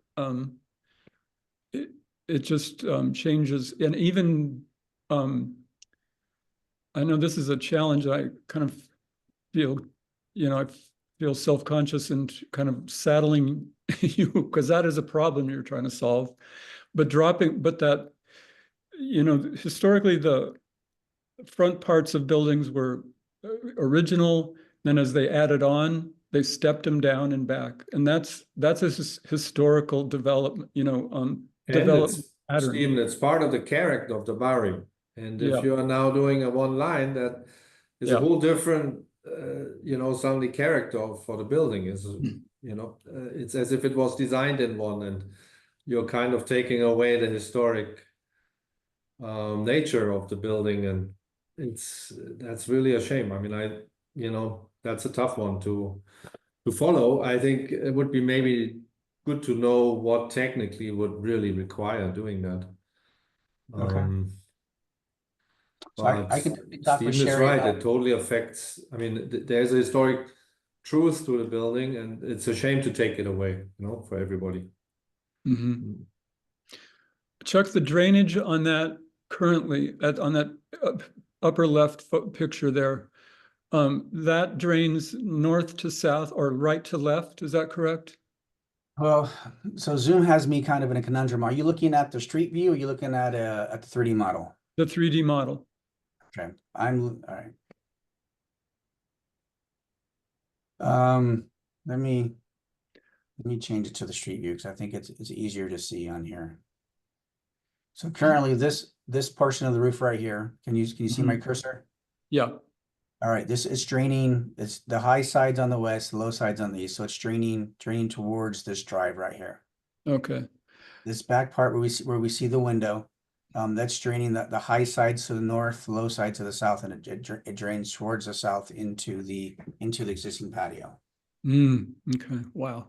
it just changes. And even I know this is a challenge. I kind of feel, I feel self-conscious and kind of saddling you, because that is a problem you're trying to solve. But that, historically the front parts of buildings were original. Then as they added on, they stepped them down and back. And that's a historical development, development pattern. Stephen, it's part of the character of the Barrio. And if you are now doing a one line, that is a whole different, suddenly character for the building is, it's as if it was designed in one, and you're kind of taking away the historic nature of the building, and that's really a shame. I mean, that's a tough one to follow. I think it would be maybe good to know what technically would really require doing that. Okay. So I can talk with Stephen is Sherry right. about- It totally affects. I mean, there's a historic truth to the building, and it's a shame to take it away, for everybody. Mm-hmm. Chuck, the drainage on that currently on that upper left picture there, that drains north to south or right to left. Is that correct? Well, so Zoom has me kind of in a conundrum. Are you looking at the street view, or are you looking at the 3D model? The 3D model. Okay, all right. Let me change it to the street view, because I think it's easier to see on here. So currently this portion of the roof right here, can you see my cursor? Yeah. All right, this is draining. It's the high sides on the west, the low sides on the east. So it's draining towards this drive right here. Okay. This back part where we see the window, that's draining the high sides to the north, the low sides to the south, and it drains towards the south into the existing patio. Okay. Wow.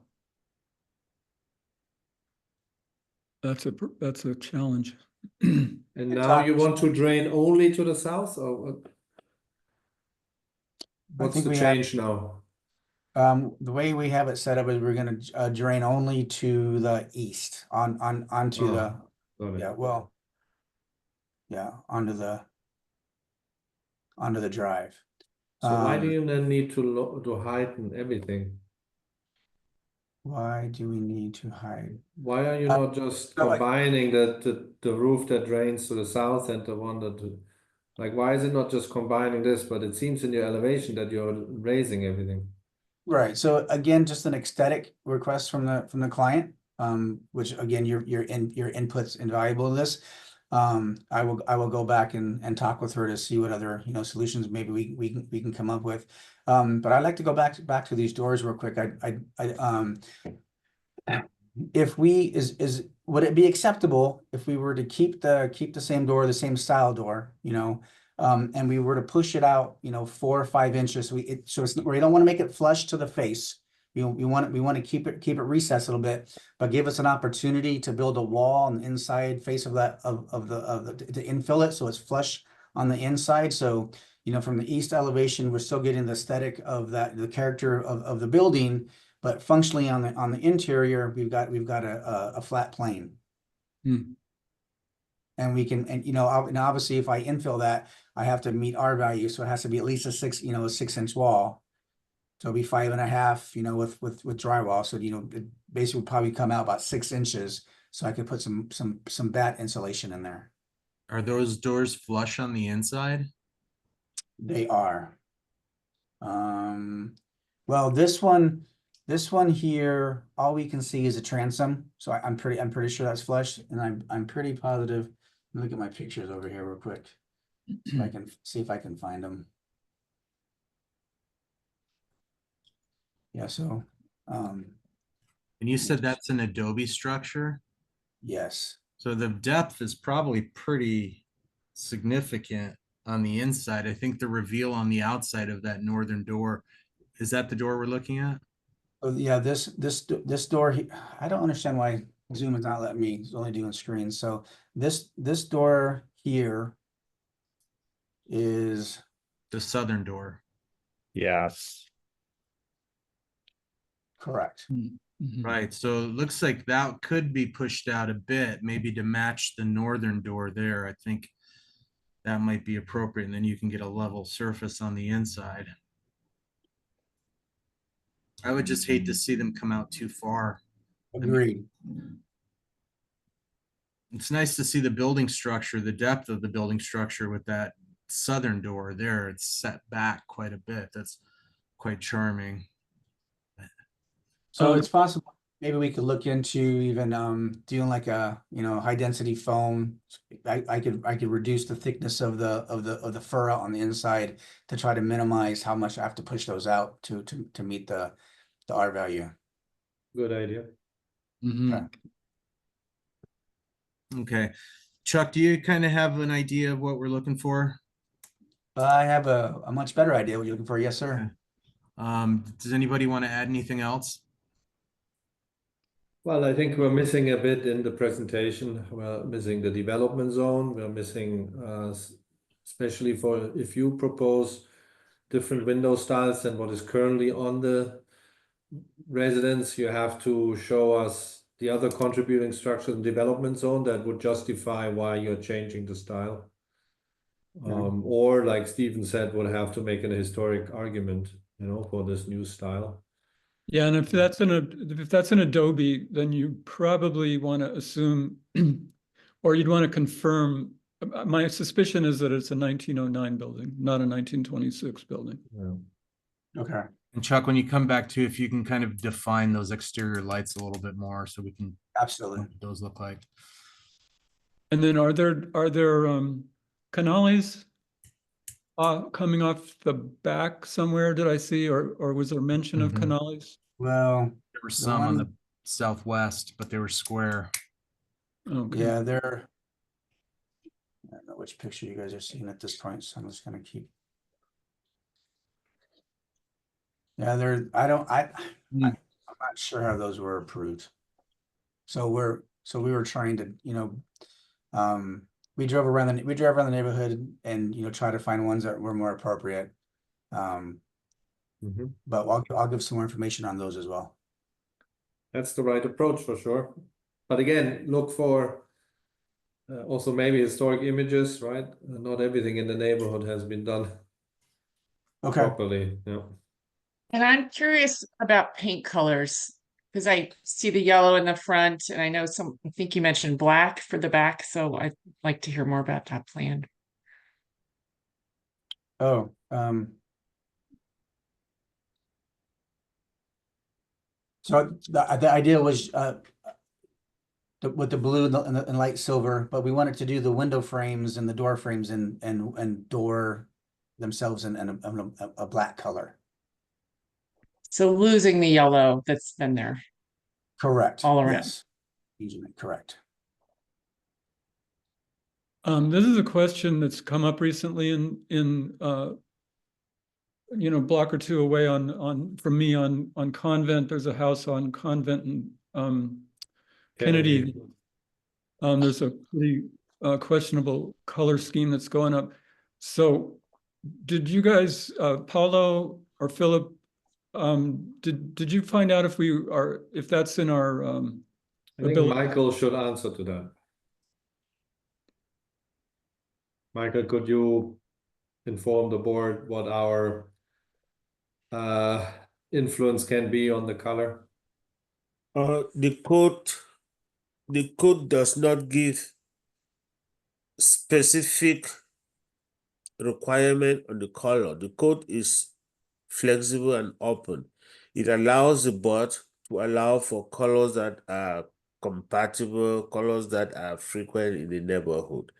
That's a challenge. And now you want to drain only to the south, or what? What's the change now? The way we have it set up is we're going to drain only to the east onto the onto the drive. So why do you then need to heighten everything? Why do we need to hide? Why are you not just combining the roof that drains to the south and the one like, why is it not just combining this? But it seems in your elevation that you're raising everything. Right. So again, just an aesthetic request from the client, which again, your input's invaluable in this. I will go back and talk with her to see what other, solutions maybe we can come up with. But I'd like to go back to these doors real quick. If we would it be acceptable if we were to keep the same door, the same style door, and we were to push it out, 4 or 5 inches, so we don't want to make it flush to the face. We want to keep it recessed a little bit, but give us an opportunity to build a wall on the inside face of that of the to infill it so it's flush on the inside. So, from the east elevation, we're still getting the aesthetic of the character of the building, but functionally on the interior, we've got a flat plane. Hmm. And we can, and obviously if I infill that, I have to meet our value, so it has to be at least a 6-inch wall. So it'll be 5.5, with drywall. So it basically would probably come out about 6 inches. So I could put some bat insulation in there. Are those doors flush on the inside? They are. Well, this one here, all we can see is a transom. So I'm pretty sure that's flush, and I'm pretty positive. Let me look at my pictures over here real quick. So I can see if I can find them. Yeah, so And you said that's an adobe structure? yes. So the depth is probably pretty significant on the inside. I think the reveal on the outside of that northern door, is that the door we're looking at? Oh yeah, this door, I don't understand why Zoom is not letting me, it's only doing screens. So this door here is The southern door. Yes. correct. Mhm. Right, so it looks like that could be pushed out a bit, maybe to match the northern door there. I think that might be appropriate, and then you can get a level surface on the inside. I would just hate to see them come out too far. Agreed. It's nice to see the building structure, the depth of the building structure with that southern door there. It's set back quite a bit. That's quite charming. So Um, it's possible, maybe we could look into even doing like a, high density foam. I could reduce the thickness of the fur out on the inside to try to minimize how much I have to push those out to meet the R value. Good idea. mhm. Okay. Okay. Chuck, do you kind of have an idea of what we're looking for? I have a much better idea what you're looking for. Yes, sir. Does anybody want to add anything else? Well, I think we're missing a bit in the presentation. We're missing the development zone. We're missing, especially for if you propose different window styles than what is currently on the residence, you have to show us the other contributing structures and development zone that would justify why you're changing the style. Or like Stephen said, would have to make an historic argument, for this new style. Yeah, and if that's an Adobe, then you probably want to assume, or you'd want to confirm. My suspicion is that it's a 1909 building, not a 1926 building. Yeah. Okay. And Chuck, when you come back to, if you can kind of define those exterior lights a little bit more so we can know Absolutely. what those look like. And then are there canales coming off the back somewhere? Did I see, or was there mention of Mhm. canales? Well, There were some on one- the southwest, but they were square. Okay. yeah, I don't know which picture you guys are seeing at this point, so I'm just gonna keep. Yeah, Hmm. I'm not sure how those were approved. So we were trying to, we drove around the neighborhood and, try to find ones that were more appropriate. But I'll give some more information on those as well. That's the right approach for sure. But again, look for also maybe historic images, right? Not everything in the neighborhood has been done Okay. properly. Yeah. And I'm curious about paint colors because I see the yellow in the front and I know I think you mentioned black for the back. So I'd like to hear more about that plan. Oh, so the idea was, with the blue and light silver, but we wanted to do the window frames and the door frames and door themselves in a black color. So losing the yellow that's been there Correct. all around. Yes. Correct. This is a question that's come up recently in block or two away from me on Convent. There's a house on Convent and Kennedy. There's a pretty questionable color scheme that's going up. So did you guys, Paulo or Philip, did you find out if that's in our I think ability? Michael should answer to that. Michael, could you inform the board what our influence can be on the color? The code does not give specific requirement on the color. The code is flexible and open. It allows the board to allow for colors that are compatible, colors that are frequent in the neighborhood.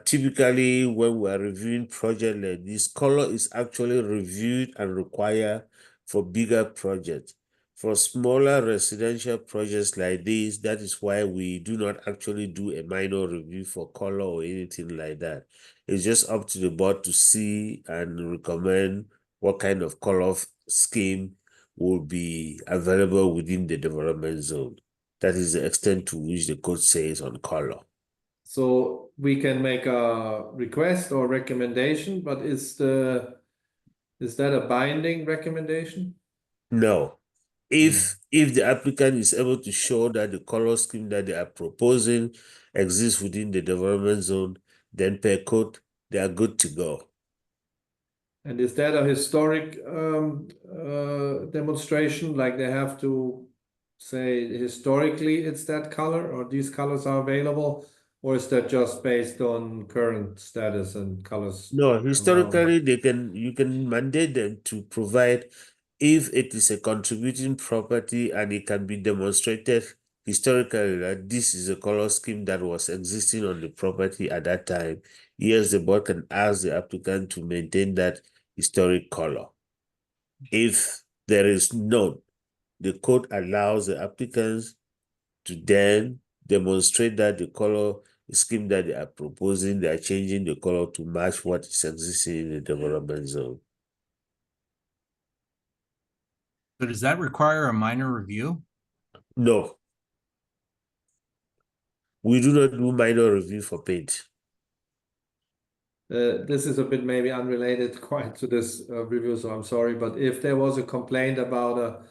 Typically, when we are reviewing project like this, color is actually reviewed and required for bigger projects. For smaller residential projects like this, that is why we do not actually do a minor review for color or anything like that. It's just up to the board to see and recommend what kind of color scheme will be available within the development zone. That is the extent to which the code says on color. So we can make a request or recommendation, but is that a binding recommendation? No. If the applicant is able to show that the color scheme that they are proposing exists within the development zone, then per code, they are good to go. And is that a historic demonstration? Like they have to say historically it's that color or these colors are available? Or is that just based on current status and colors? No, historically, you can mandate them to provide if it is a contributing property and it can be demonstrated historically that this is a color scheme that was existing on the property at that time. Yes, the board can ask the applicant to maintain that historic color. If there is none, the code allows the applicants to then demonstrate that the color scheme that they are proposing, they are changing the color to match what is existing in the development zone. So does that require a minor review? No. We do not do minor review for paint. This is a bit maybe unrelated quite to this review, so I'm sorry, but if there was a complaint about a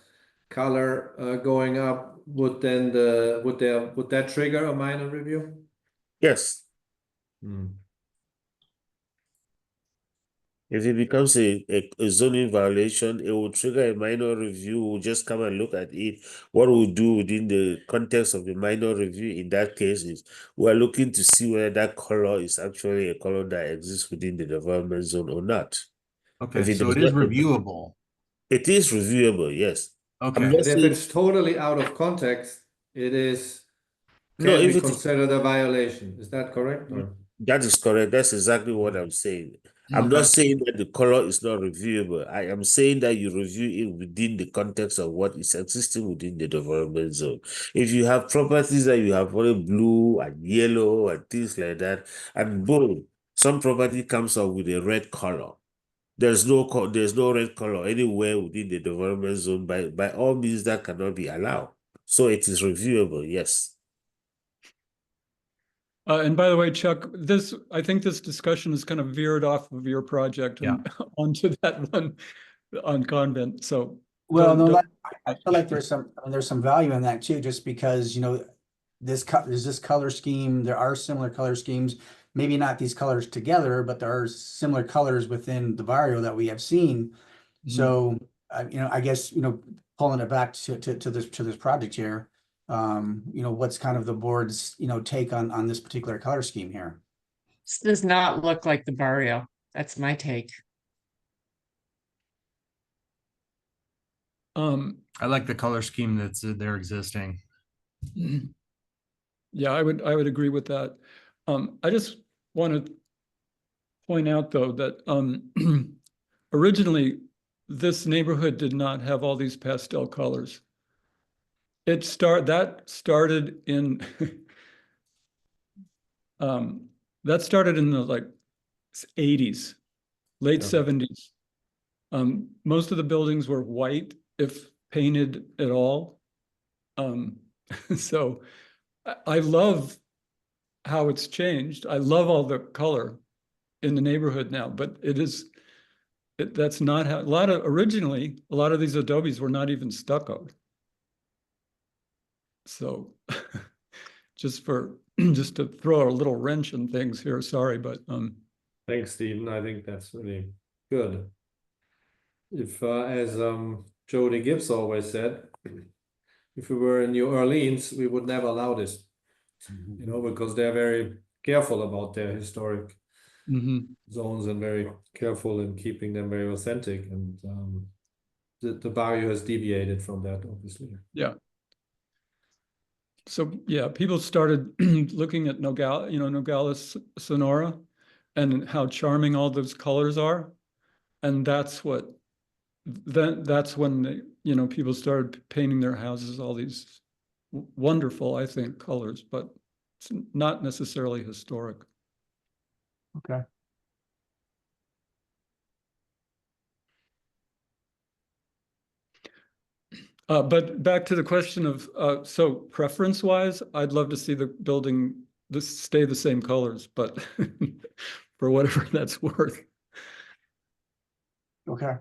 color going up, would that trigger a minor review? Yes. If it becomes a zoning violation, it will trigger a minor review. We'll just come and look at it. What we'll do within the context of the minor review in that case is we're looking to see whether that color is actually a color that exists within the development zone or not. Okay, so it is reviewable. It is reviewable, yes. Okay. And if it's totally out of context, it can be considered a violation. Is that correct? Or? That is correct. That's exactly what I'm saying. I'm not saying that the color is not reviewable. I am saying that you review it within the context of what is existing within the development zone. If you have properties that you have only blue and yellow and things like that, and boom, some property comes up with a red color. There's no red color anywhere within the development zone. By all means, that cannot be allowed. So it is reviewable, yes. And by the way, Chuck, I think this discussion is kind of veered off of your project and onto that one on Convent. So, well, no, I feel like there's some value in that too, just because there's this color scheme. There are similar color schemes, maybe not these colors together, but there are similar colors within the barrio that we have seen. So, I guess pulling it back to this project here. What's kind of the board's take on this particular color scheme here? This does not look like the Barrio. That's my take. I like the color scheme that's there existing. Yeah, I would agree with that. I just want to point out though that originally this neighborhood did not have all these pastel colors. That started in that started in the like 80s, late 70s. Most of the buildings were white, if painted at all. So I love how it's changed. I love all the color in the neighborhood now, but that's not how, originally, a lot of these adobes were not even stucco. So just to throw a little wrench in things here, sorry, but Thanks, Stephen. I think that's really good. If, as Jody Gibbs always said, if we were in New Orleans, we would never allow this, you know, because they're very careful about their historic zones and very careful in keeping them very authentic. And the Barrio has deviated from that, obviously. Yeah. So yeah, people started looking at Nogales, Sonora, and how charming all those colors are, and that's when people started painting their houses all these wonderful, I think, colors, but it's not necessarily historic. Okay. But back to the question of, so preference-wise, I'd love to see the building stay the same colors, but for whatever that's worth. Okay.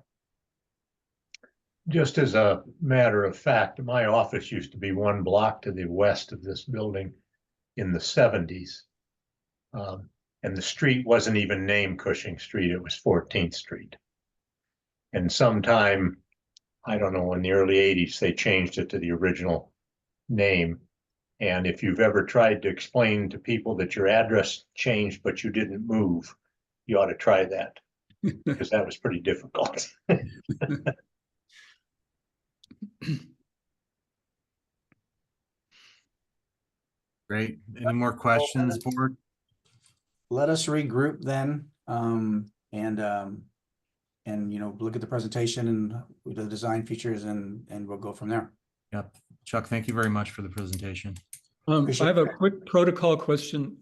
Just as a matter of fact, my office used to be one block to the west of this building in the 70s. And the street wasn't even named Cushing Street, it was 14th Street. And sometime, I don't know, in the early 80s, they changed it to the original name. And if you've ever tried to explain to people that your address changed, but you didn't move, you ought to try that, because that was pretty difficult. Great. Any more questions, board? Let us regroup then, and look at the presentation and the design features, and we'll go from there. Yep. Chuck, thank you very much for the presentation. I have a quick protocol question.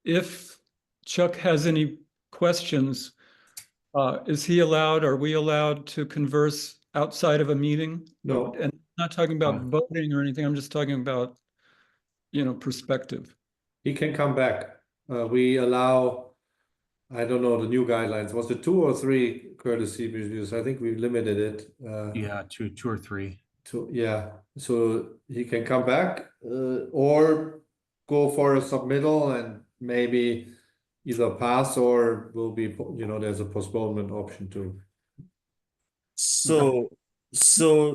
If Chuck has any questions, is he allowed, are we allowed to converse outside of a meeting? No. And I'm not talking about voting or anything, I'm just talking about, perspective. He can come back. We allow, I don't know, the new guidelines. Was it 2 or 3 courtesy reviews? I think we limited it. Yeah, two or three. Yeah, so he can come back or go for a submittal and maybe either pass or will be, there's a postponement option too. So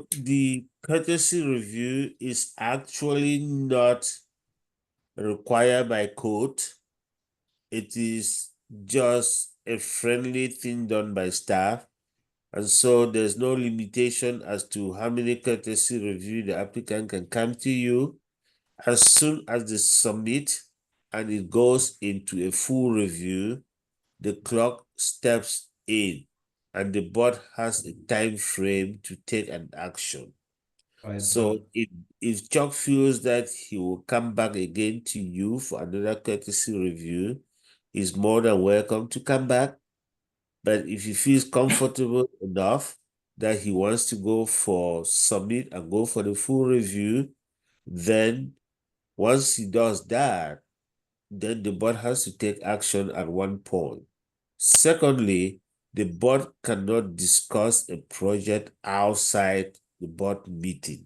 the courtesy review is actually not required by code. It is just a friendly thing done by staff. And so there's no limitation as to how many courtesy review the applicant can come to you. As soon as they submit and it goes into a full review, the clock steps in and the board has a time frame to take an action. Right. So if Chuck feels that he will come back again to you for another courtesy review, he's more than welcome to come back. But if he feels comfortable enough that he wants to go for submit and go for the full review, then once he does that, then the board has to take action at one point. Secondly, the board cannot discuss a project outside the board meeting.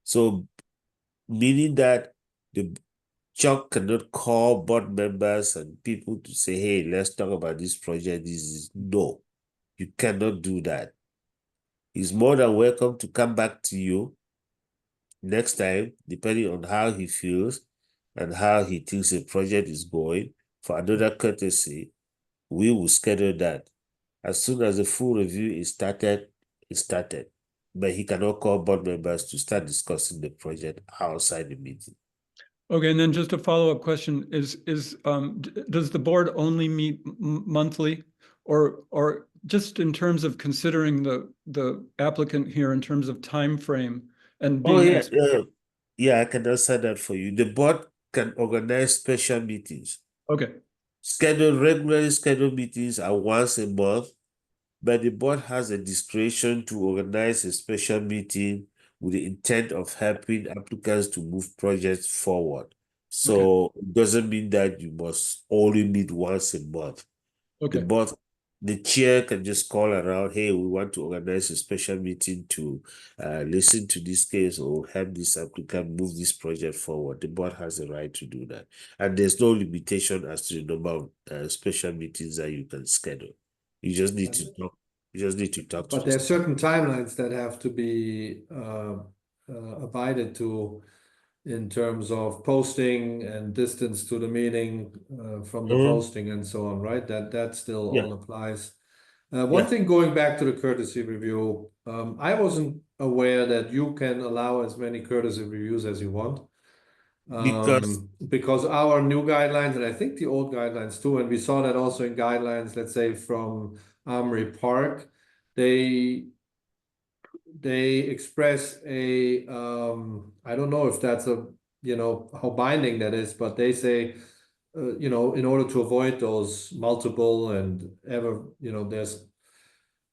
So, meaning that the Chuck cannot call board members and people to say, hey, let's talk about this project. No, you cannot do that. He's more than welcome to come back to you next time, depending on how he feels and how he thinks the project is going, for another courtesy. We will schedule that. As soon as the full review is started, it started. But he cannot call board members to start discussing the project outside the meeting. Okay, and then just a follow-up question does the board only meet monthly, or just in terms of considering the applicant here in terms of time frame and Oh being yeah, yeah, I can answer that for you. The board can organize special meetings. okay, Regularly scheduled meetings are once a month, but the board has a discretion to organize a special meeting with the intent of helping applicants to move projects forward. So it doesn't mean that you must only meet once a month. okay. The chair can just call around, hey, we want to organize a special meeting to listen to this case or help this applicant move this project forward. The board has the right to do that. And there's no limitation as to the number of special meetings that you can schedule. You just need to talk. You just need to talk to But there are the certain timelines that have to be abided to in terms of posting and distance to the meeting from the posting and so on, right? That still Yeah. all applies. One thing going back to the courtesy review, I wasn't aware that you can allow as many courtesy reviews as you want. Because our new guidelines, and I think the old guidelines too, and we saw that also in guidelines, let's say from Armory Park, they express a I don't know if that's a, you know, how binding that is, but they say you know, in order to avoid those multiple and ever, you know, there's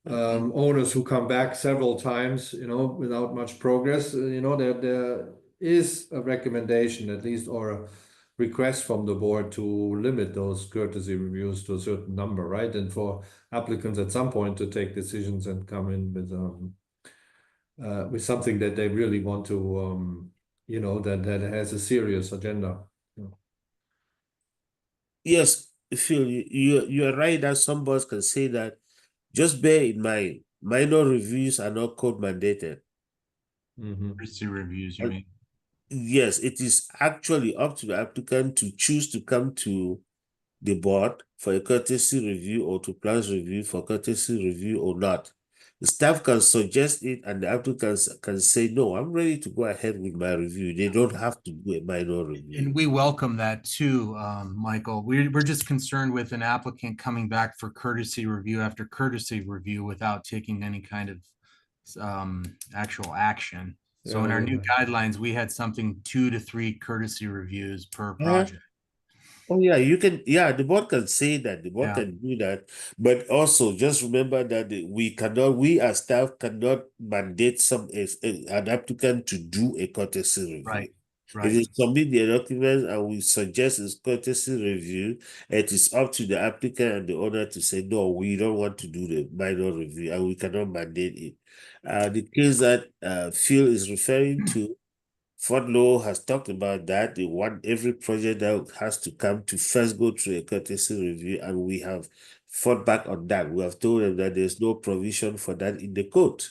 owners who come back several times, you know, without much progress, you know, there is a recommendation at least, or a request from the board to limit those courtesy reviews to a certain number, right? And for applicants at some point to take decisions and come in with something that they really want to, you know, that has a serious agenda. Yes, Phil, you're right that some boards can say that. Just bear in mind, minor reviews are not code mandated. Courtesy reviews, you And mean? yes, it is actually up to the applicant to choose to come to the board for a courtesy review or to plans review for courtesy review or not. The staff can suggest it and the applicants can say, no, I'm ready to go ahead with my review. They don't have to do a minor review. And we welcome that too, Michael. We're just concerned with an applicant coming back for courtesy review after courtesy review without taking any kind of actual action. So in our new guidelines, we had something 2 to 3 courtesy reviews per project. Oh yeah, you can. Yeah, the board can say that. The board can do that. But also, just remember that we as staff cannot mandate an applicant to do a courtesy review. Right. If they submit their documents and we suggest a courtesy review, it is up to the applicant and the owner to say, no, we don't want to do the minor review and we cannot mandate it. The case that Phil is referring to, Fort Law has talked about that. They want every project that has to come to first go through a courtesy review, and we have fought back on that. We have told them that there's no provision for that in the code.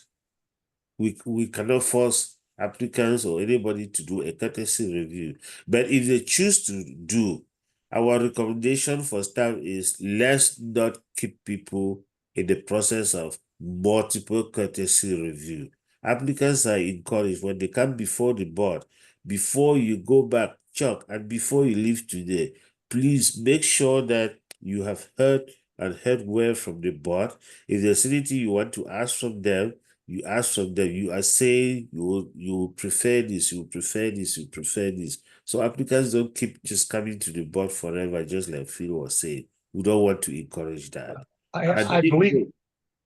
We cannot force applicants or anybody to do a courtesy review. But if they choose to do, our recommendation for staff is let's not keep people in the process of multiple courtesy review. Applicants are encouraged when they come before the board, before you go back, Chuck, and before you leave today, please make sure that you have heard well from the board. If there's anything you want to ask from them, you ask from them. You are saying you prefer this, you prefer this, you prefer this. So applicants don't keep just coming to the board forever, just like Phil was saying. We don't want to encourage that.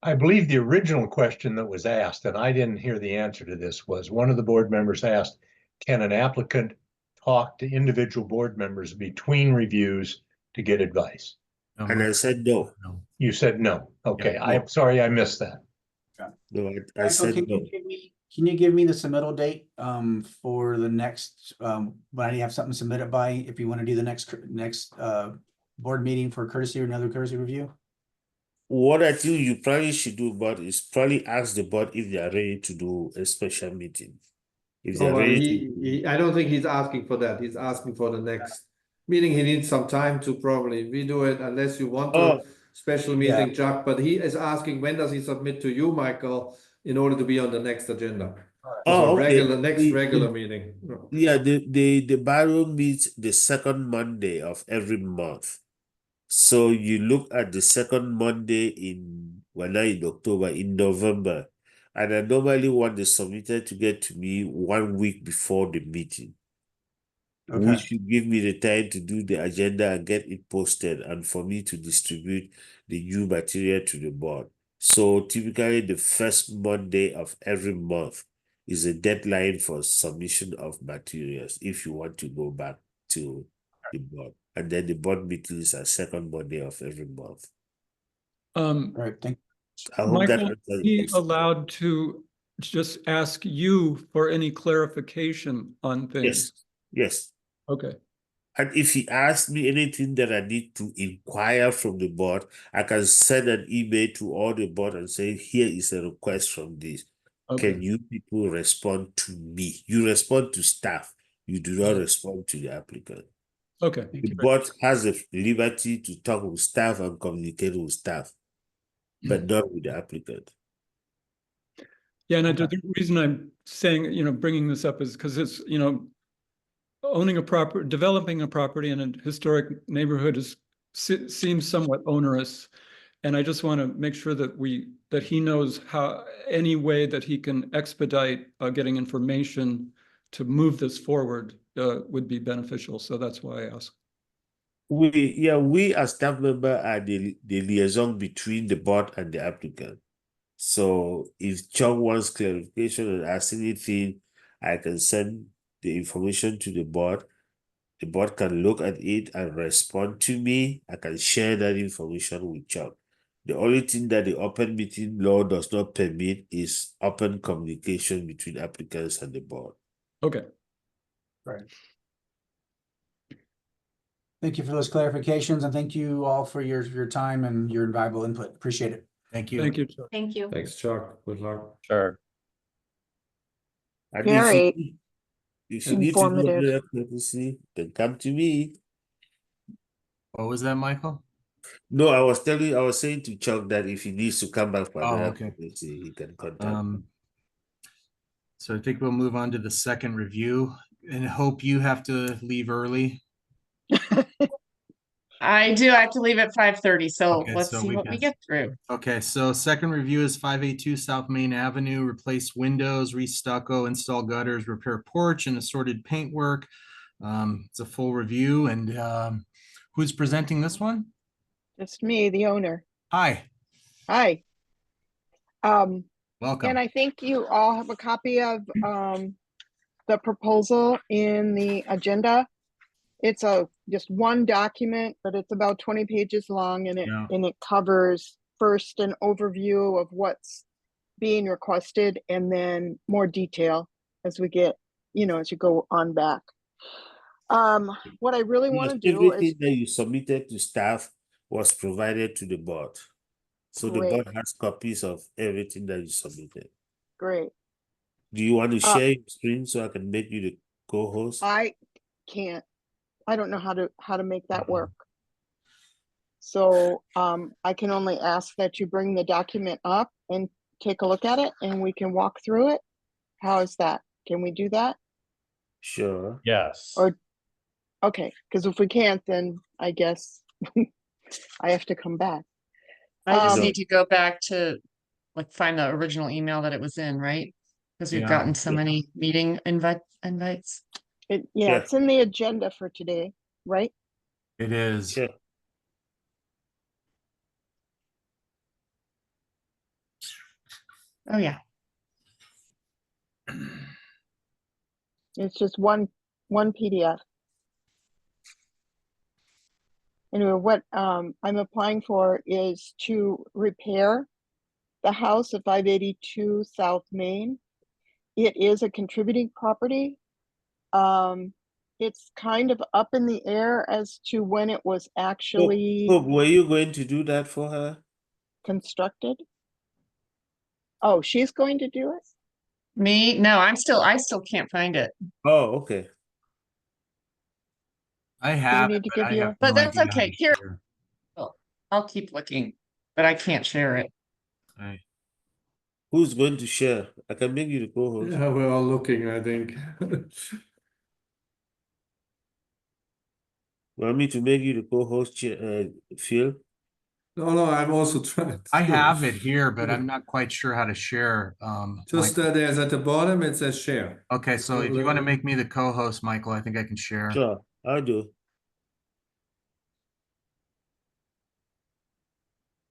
I believe the original question that was asked, and I didn't hear the answer to this, was one of the board members asked, can an applicant talk to individual board members between reviews to get advice? And I said no. You said no. Okay, I'm sorry I missed that. No, I said no. Can you give me the submittal date for the next when I have something submitted by, if you want to do the next board meeting for courtesy or another courtesy review? What I think you probably should do, but is probably ask the board if they are ready to do a special meeting. If they are ready I don't think he's asking for that. He's asking for the next meeting. He needs some time to probably redo it unless you want to special meeting, Chuck. But he is asking, when does he submit to you, Michael? in order to be on the next agenda. Oh, For okay. next regular meeting. Yeah, the Barrio meets the second Monday of every month. So you look at the second Monday we're now in October, in November, and I normally want the submitter to get to me 1 week before the meeting, which will give me the time to do the agenda and get it posted and for me to distribute the new material to the board. So typically the first Monday of every month is a deadline for submission of materials if you want to go back to the board. And then the board meetings are second Monday of every month. All right, thank I hope that Michael, answers the be question. allowed to just ask you for any clarification on things? Yes. Okay, And if he asks me anything that I need to inquire from the board, I can send an email to all the board and say, here is a request from this. okay, Can you people respond to me? You respond to staff. You do not respond to the applicant. okay. The board has the liberty to talk with staff and communicate with staff, but not with the applicant. Yeah, and the reason I'm saying, bringing this up is because it's, owning a property, developing a property in a historic neighborhood seems somewhat onerous. And I just want to make sure that he knows any way that he can expedite getting information to move this forward would be beneficial. So that's why I asked. We as staff member are the liaison between the board and the applicant. So if Chuck wants clarification and asks anything, I can send the information to the board. The board can look at it and respond to me. I can share that information with Chuck. The only thing that the open meeting law does not permit is open communication between applicants and the board. Okay. Right. Thank you for those clarifications, and thank you all for your time and your invaluable input. Appreciate it. Thank you. Thank you. Thank you. Thanks, Chuck. Good luck. Sure. And Very if you need to do informative. another courtesy, then come to me. What was that, Michael? No, I was saying to Chuck that if he needs to come back for Oh, another okay. courtesy, he can contact me. So I think we'll move on to the second review, and hope you have to leave early. I do. I have to leave at 5:30, so Okay, let's so see we what we can- get through. Okay, so second review is 582 South Main Avenue, replace windows, re-stucco, install gutters, repair porch, and assorted paintwork. It's a full review, and who's presenting this one? Just me, the owner. Hi, Hi. welcome. And I think you all have a copy of the proposal in the agenda. It's just one document, but it's about 20 pages long, and it covers first an overview of what's being requested and then more detail as we get, as you go on back. What I really want to do Everything is that you submitted to staff was provided to the board. So the Great. board has copies of everything that you submitted. great. Do you want to share your screen so I can make you the co-host? I can't. I don't know how to make that work. So I can only ask that you bring the document up and take a look at it, and we can walk through it. How is that? Can we do that? Sure. Yes. Or okay, because if we can't, then I guess I have to come back. I just No. need to go back to find the original email that it was in, right? Because we've Yeah. gotten so many meeting invites. Yeah, Sure. it's in the agenda for today, right? It is. Sure. Oh yeah. It's just one PDF. Anyway, what I'm applying for is to repair the house at 582 South Main. It is a contributing property. It's kind of up in the air as to when it was actually Hope, were you going to do that for her? constructed. Oh, she's going to do it? Me? No, I still can't find it. Oh, okay. I have need it, to but give I you have a- But no that's idea how okay. to Here. share. I'll keep looking, but I can't share it. I- Who's going to share? I can make you the co-host. Yeah, we're all looking, I think. Want me to make you the co-host, Phil? No, I'm also trying. I have it here, but I'm not quite sure how to share. Just Michael. there's at the bottom, it says share. Okay, so if you want to make me the co-host, Michael, I think I can share. Sure, I'll do.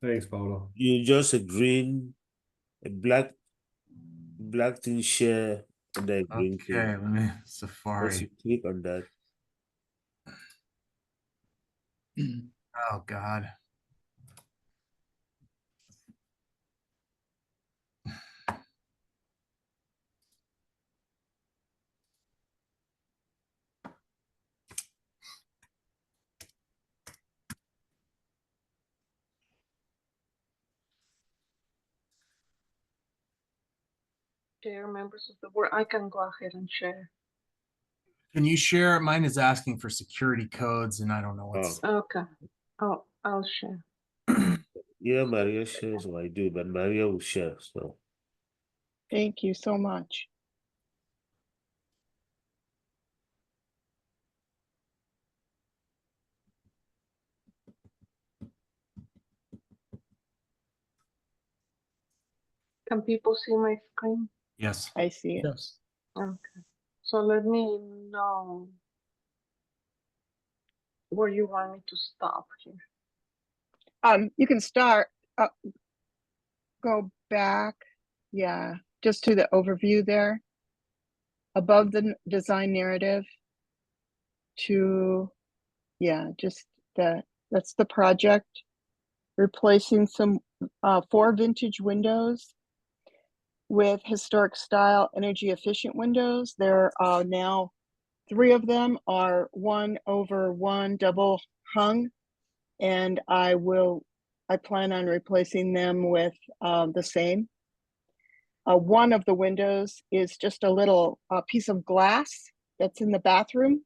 Thanks, Paolo. You just a black thing share and then green thing. Okay, let me Once Safari. you click on that, Oh God. Share members of the board. I can go ahead and share. Can you share? Mine is asking for security codes, and I don't know what's. Okay. Oh, I'll share. yeah, Maria shares what I do, but Maria will share. So Thank you so much. Can people see my screen? Yes. I see it. Yes. Okay. So let me know where you want me to stop here. You can start, go back. Yeah, just to the overview there. Above the design narrative to, yeah, just that's the project. Replacing some 4 vintage windows with historic style energy efficient windows. There are now 3 of them are 1/1 double hung, and I plan on replacing them with the same. One of the windows is just a little piece of glass that's in the bathroom,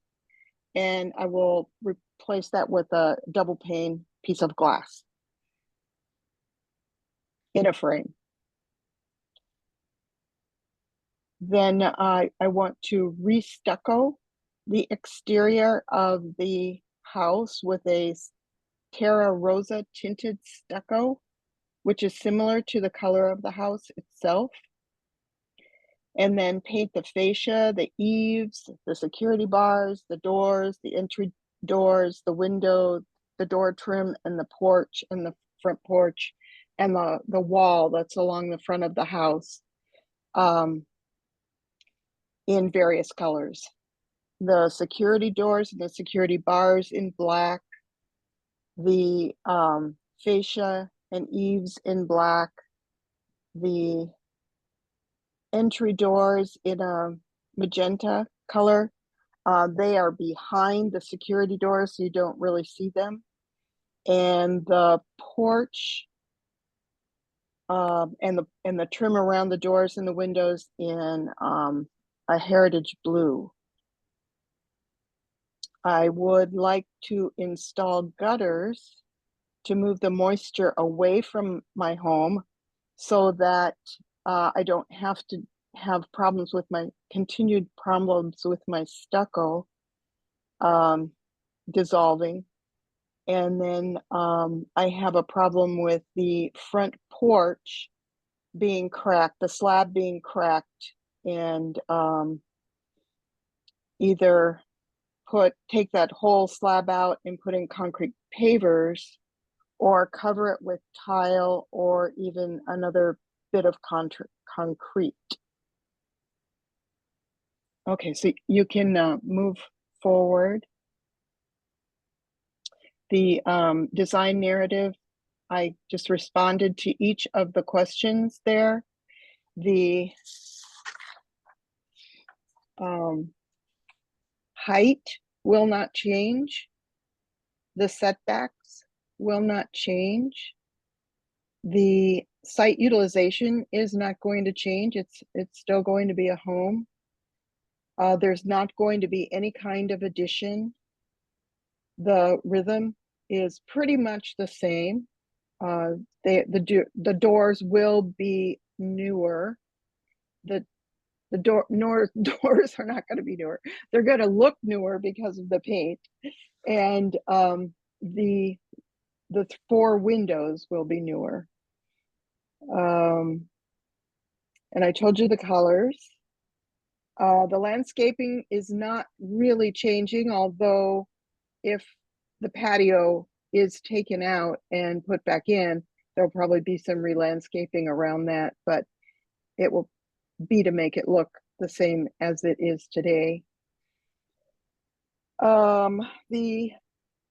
and I will replace that with a double pane piece of glass in a frame. Then I want to re-stucco the exterior of the house with a Terra Rosa tinted stucco, which is similar to the color of the house itself. And then paint the fascia, the eaves, the security bars, the doors, the entry doors, the window, the door trim, and the porch and the front porch, and the wall that's along the front of the house in various colors. The security doors and the security bars in black, the fascia and eaves in black, the entry doors in a magenta color. They are behind the security doors, so you don't really see them. And the porch and the trim around the doors and the windows in a heritage blue. I would like to install gutters to move the moisture away from my home so that I don't have to have continued problems with my stucco dissolving. And then I have a problem with the front porch being cracked, the slab being cracked, and either take that whole slab out and put in concrete pavers, or cover it with tile or even another bit of concrete. Okay, so you can move forward. The design narrative, I just responded to each of the questions there. The height will not change. The setbacks will not change. The site utilization is not going to change. It's still going to be a home. There's not going to be any kind of addition. The rhythm is pretty much the same. The doors will be newer. The doors are not going to be newer. They're going to look newer because of the paint, and the 4 windows will be newer. And I told you the colors. The landscaping is not really changing, although if the patio is taken out and put back in, there'll probably be some re-landscaping around that, but it will be to make it look the same as it is today. The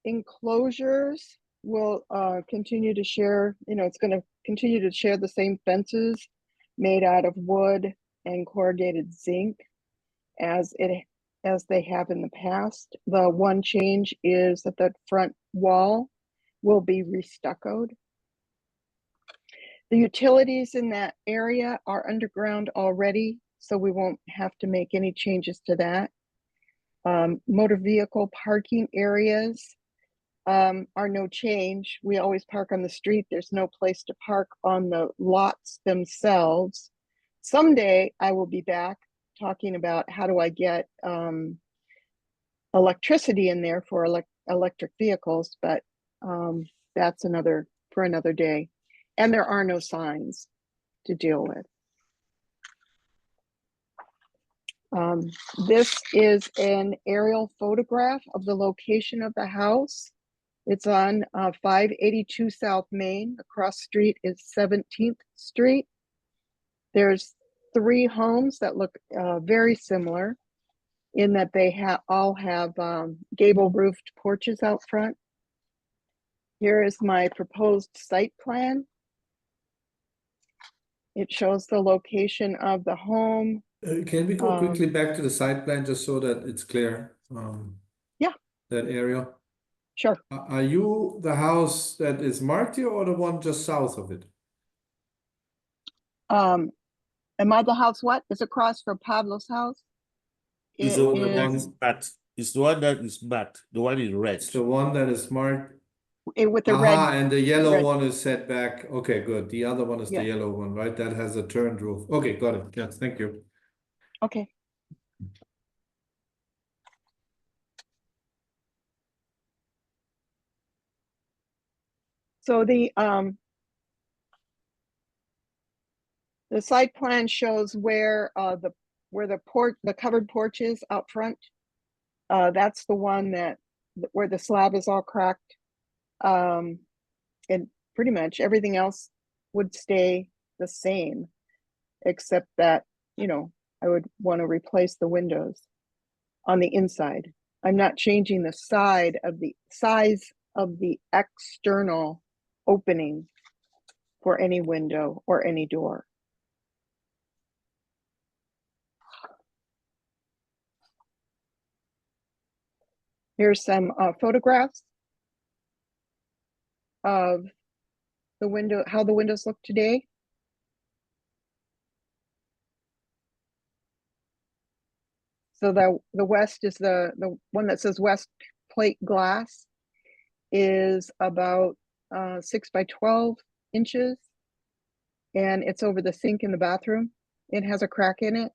enclosures will continue to share, it's going to continue to share the same fences made out of wood and corrugated zinc as they have in the past. The one change is that the front wall will be restuccoed. The utilities in that area are underground already, so we won't have to make any changes to that. Motor vehicle parking areas are no change. We always park on the street. There's no place to park on the lots themselves. Someday I will be back talking about how do I get electricity in there for electric vehicles, but that's for another day. And there are no signs to deal with. This is an aerial photograph of the location of the house. It's on 582 South Main. Across street is 17th Street. There's 3 homes that look very similar in that they all have gable roofed porches out front. Here is my proposed site plan. It shows the location of the home. Can we go quickly back to the site plan just so that it's clear? Yeah. That area. Sure. Are you the house that is marked here or the one just south of it? Am I the house what? Is across from Pablo's house? It's the one that is marked. It's the one that is marked. The one in red. It's the one that is marked. With the red. And the yellow red. one is set back. Okay, good. The other one is the yellow one, right? That has a turned roof. Okay, got it. Yes, thank you. Okay. So the site plan shows where the covered porch is out front. That's the one where the slab is all cracked. And pretty much everything else would stay the same, except that, I would want to replace the windows on the inside. I'm not changing the size of the external opening for any window or any door. Here's some photographs of how the windows look today. So the west is the one that says West plate glass is about 6 by 12 inches, and it's over the sink in the bathroom. It has a crack in it,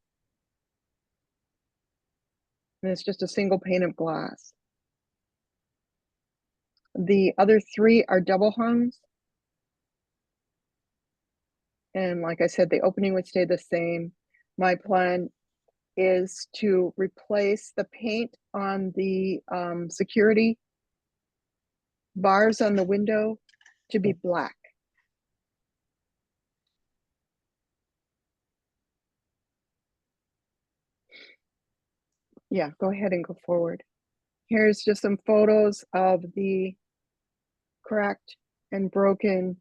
and it's just a single pane of glass. The other 3 are double hungs. And like I said, the opening would stay the same. My plan is to replace the paint on the security bars on the window to be black. Yeah, go ahead and go forward. Here's just some photos of the cracked and broken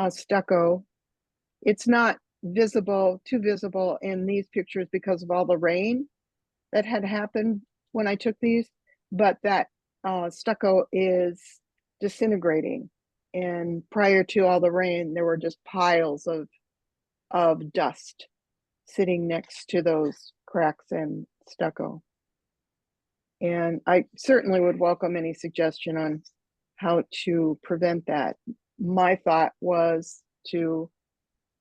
stucco. It's not too visible in these pictures because of all the rain that had happened when I took these, but that stucco is disintegrating. And prior to all the rain, there were just piles of dust sitting next to those cracks and stucco. And I certainly would welcome any suggestion on how to prevent that. My thought was to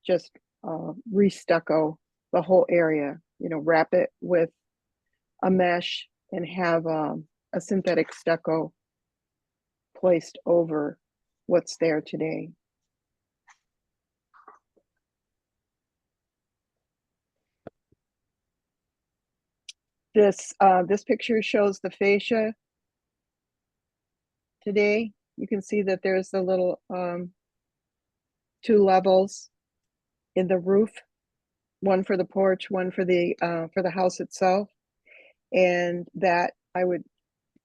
just re-stucco the whole area, you know, wrap it with a mesh and have a synthetic stucco placed over what's there today. This picture shows the fascia today. You can see that there's a little 2 levels in the roof, one for the porch, one for the house itself, and that I would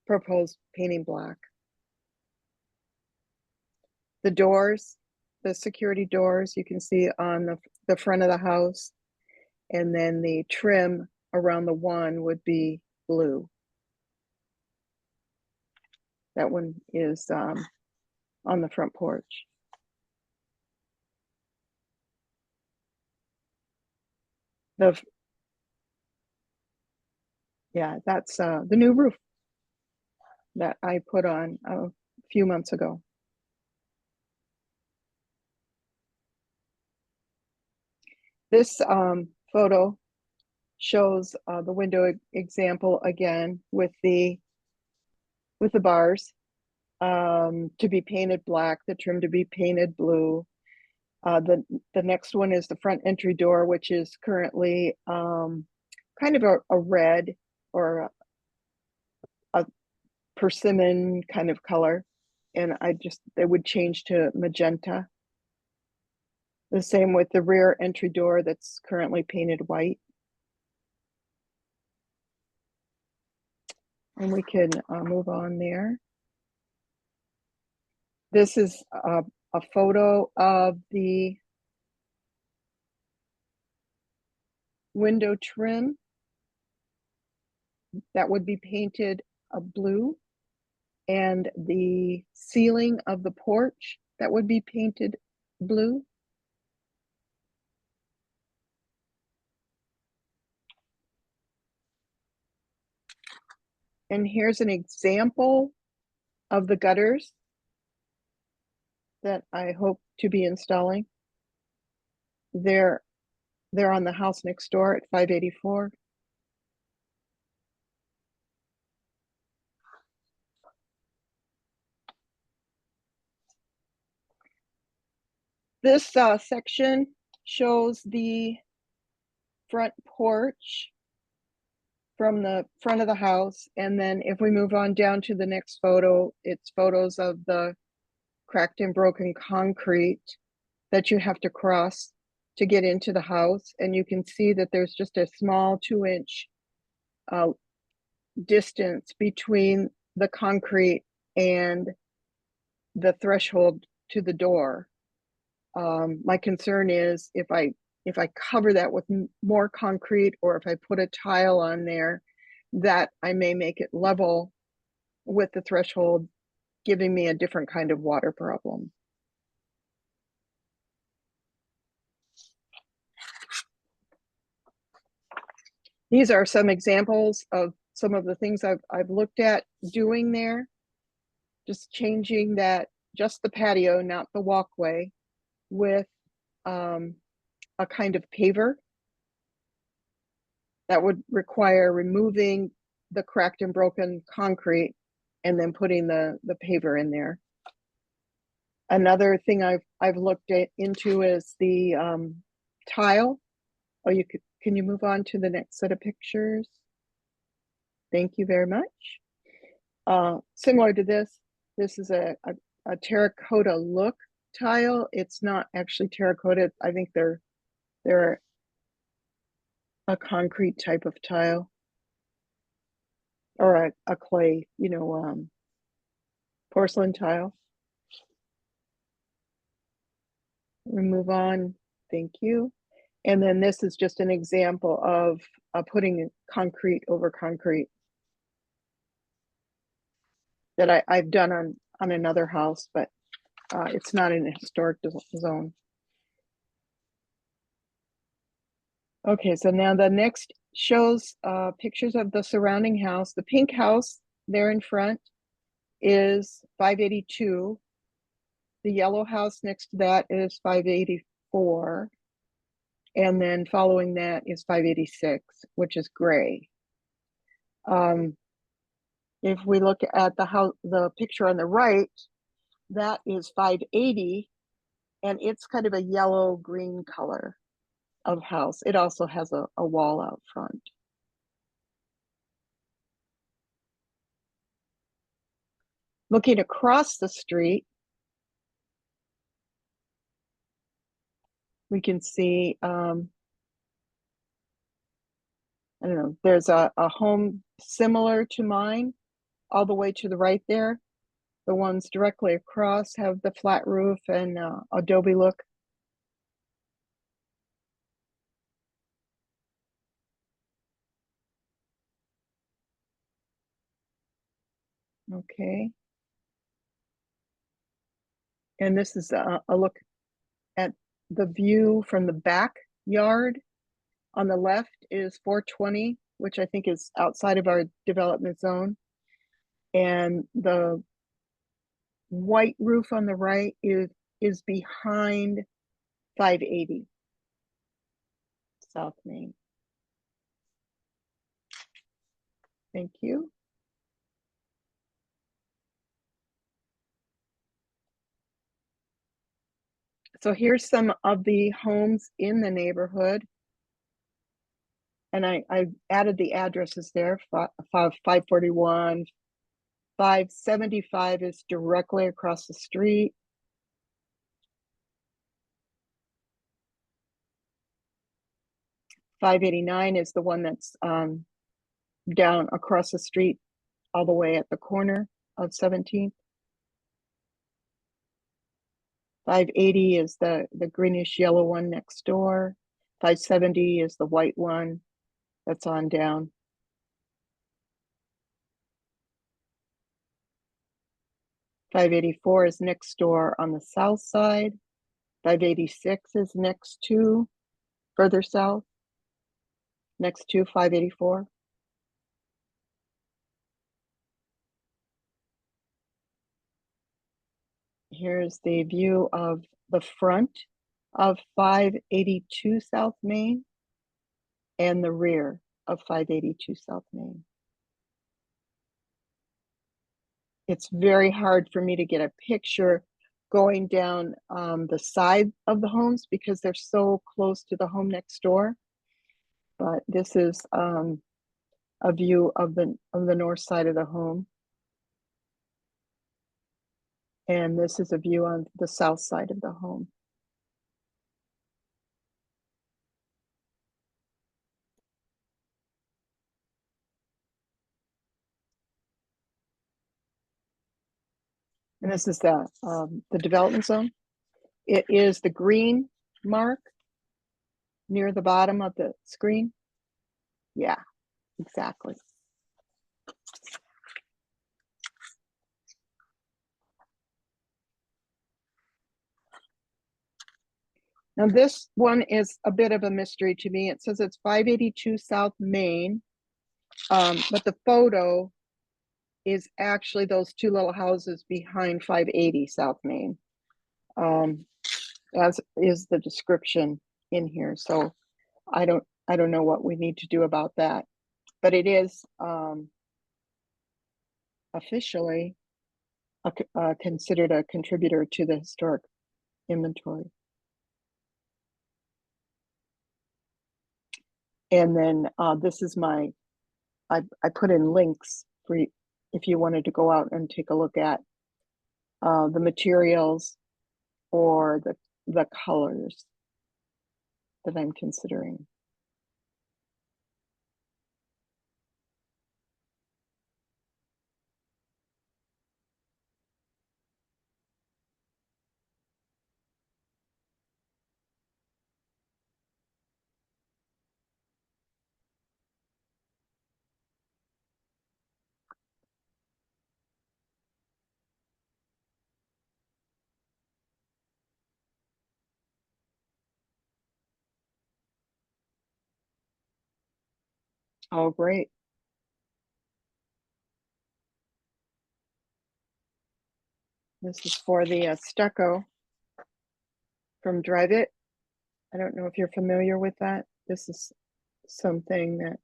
propose painting black. The doors, the security doors, you can see on the front of the house, and then the trim around the one would be blue. That one is on the front porch. Yeah, that's the new roof that I put on a few months ago. This photo shows the window example again with the bars to be painted black, the trim to be painted blue. The next one is the front entry door, which is currently kind of a red or a persimmon kind of color, and they would change to magenta. The same with the rear entry door that's currently painted white. And we can move on there. This is a photo of the window trim that would be painted blue, and the ceiling of the porch that would be painted blue. And here's an example of the gutters that I hope to be installing. They're on the house next door at 584. This section shows the front porch from the front of the house. And then if we move on down to the next photo, it's photos of the cracked and broken concrete that you have to cross to get into the house. And you can see that there's just a small 2-inch distance between the concrete and the threshold to the door. My concern is if I cover that with more concrete, or if I put a tile on there, that I may make it level with the threshold, giving me a different kind of water problem. These are some examples of some of the things I've looked at doing there. Just changing that, just the patio, not the walkway, with a kind of paver that would require removing the cracked and broken concrete and then putting the paver in there. Another thing I've looked into is the tile. Oh, can you move on to the next set of pictures? Thank you very much. Similar to this is a terracotta look tile. It's not actually terracotta. I think they're a concrete type of tile, or a clay, you know, porcelain tile. We move on. Thank you. And then this is just an example of putting concrete over concrete that I've done on another house, but it's not in a historic zone. Okay, so now the next shows pictures of the surrounding house. The pink house there in front is 582. The yellow house next to that is 584. And then following that is 586, which is gray. If we look at the house, the picture on the right, that is 580, and it's kind of a yellow green color of house. It also has a wall out front. Looking across the street, we can see, I don't know, there's a home similar to mine all the way to the right there. The ones directly across have the flat roof and adobe look. Okay. And this is a look at the view from the backyard. On the left is 420, which I think is outside of our development zone. And the white roof on the right is behind 580 South Main. Thank you. So here's some of the homes in the neighborhood. And I added the addresses there, 541, 575 is directly across the street. 589 is the one that's down across the street, all the way at the corner of 17th. 580 is the greenish yellow one next door. 570 is the white one that's on down. 584 is next door on the south side. 586 is next to, further south, next to 584. Here's the view of the front of 582 South Main and the rear of 582 South Main. It's very hard for me to get a picture going down the side of the homes because they're so close to the home next door. But this is a view of the north side of the home. And this is a view on the south side of the home. And this is the development zone. It is the green mark near the bottom of the screen. Yeah, exactly. Now this one is a bit of a mystery to me. It says it's 582 South Main, but the photo is actually those two little houses behind 580 South Main, as is the description in here. So I don't know what we need to do about that, but it is officially considered a contributor to the historic inventory. And then this is my, I put in links for you if you wanted to go out and take a look at the materials or the colors that I'm considering. Oh, great. This is for the stucco from Drive It. I don't know if you're familiar with that. This is something that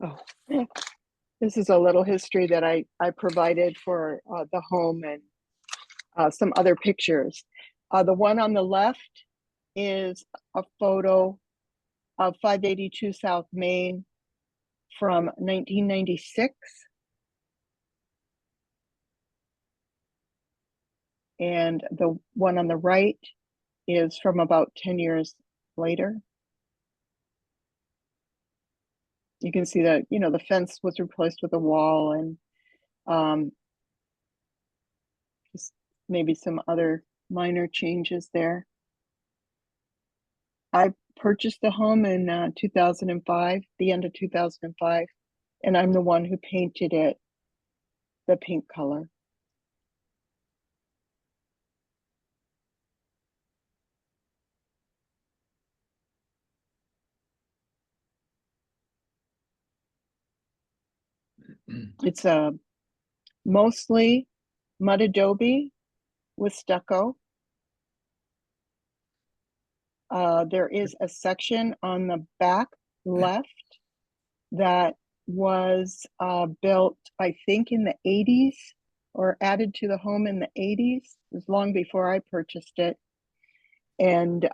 oh, this is a little history that I provided for the home and some other pictures. The one on the left is a photo of 582 South Main from 1996. And the one on the right is from about 10 years later. You can see that, you know, the fence was replaced with a wall and just maybe some other minor changes there. I purchased the home in 2005, the end of 2005, and I'm the one who painted it the pink color. It's mostly mud adobe with stucco. There is a section on the back left that was built, I think, in the 80s or added to the home in the 80s. It was long before I purchased it. And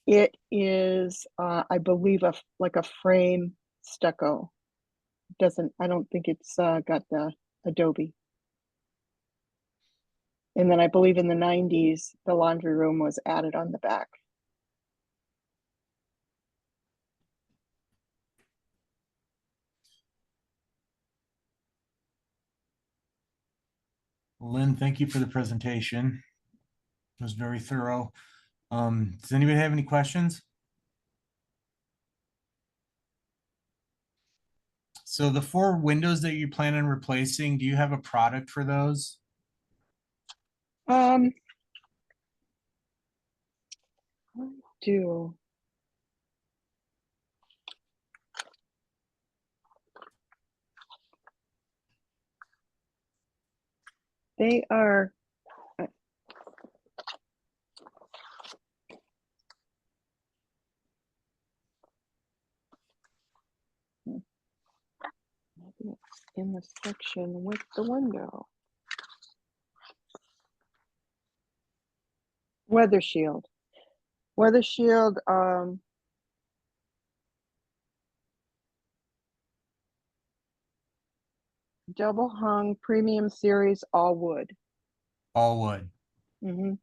it is, I believe, like a frame stucco. I don't think it's got the adobe. And then I believe in the 90s, the laundry room was added on the back. Lynn, thank you for the presentation. It was very thorough. Does anybody have any questions? So the 4 windows that you plan on replacing, do you have a product for those? I do. They are, maybe it's in the section with the window. Weather shield. Weather shield, double hung premium series, all wood. All wood. Mm-hmm.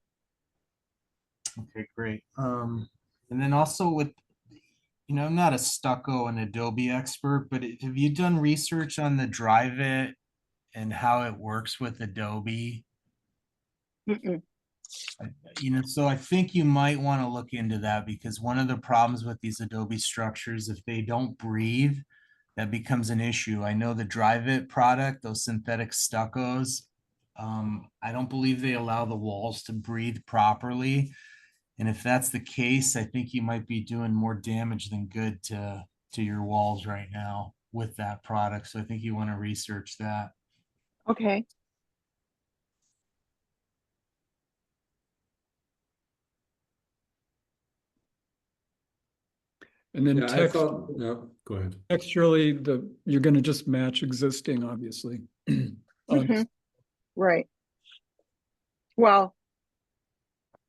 Okay, great. And then also with, you know, I'm not a stucco and Adobe expert, but have you done research on the Drive It and how it works with Adobe? Mm-mm. You know, so I think you might want to look into that, because one of the problems with these Adobe structures, if they don't breathe, that becomes an issue. I know the Drive It product, those synthetic stuccos, I don't believe they allow the walls to breathe properly. And if that's the case, I think you might be doing more damage than good to your walls right now with that product. So I think you want to research that. Okay. And then Yeah, I thought, yeah, go ahead. texturally, you're going to just match existing, obviously. Mhm. Right. Well,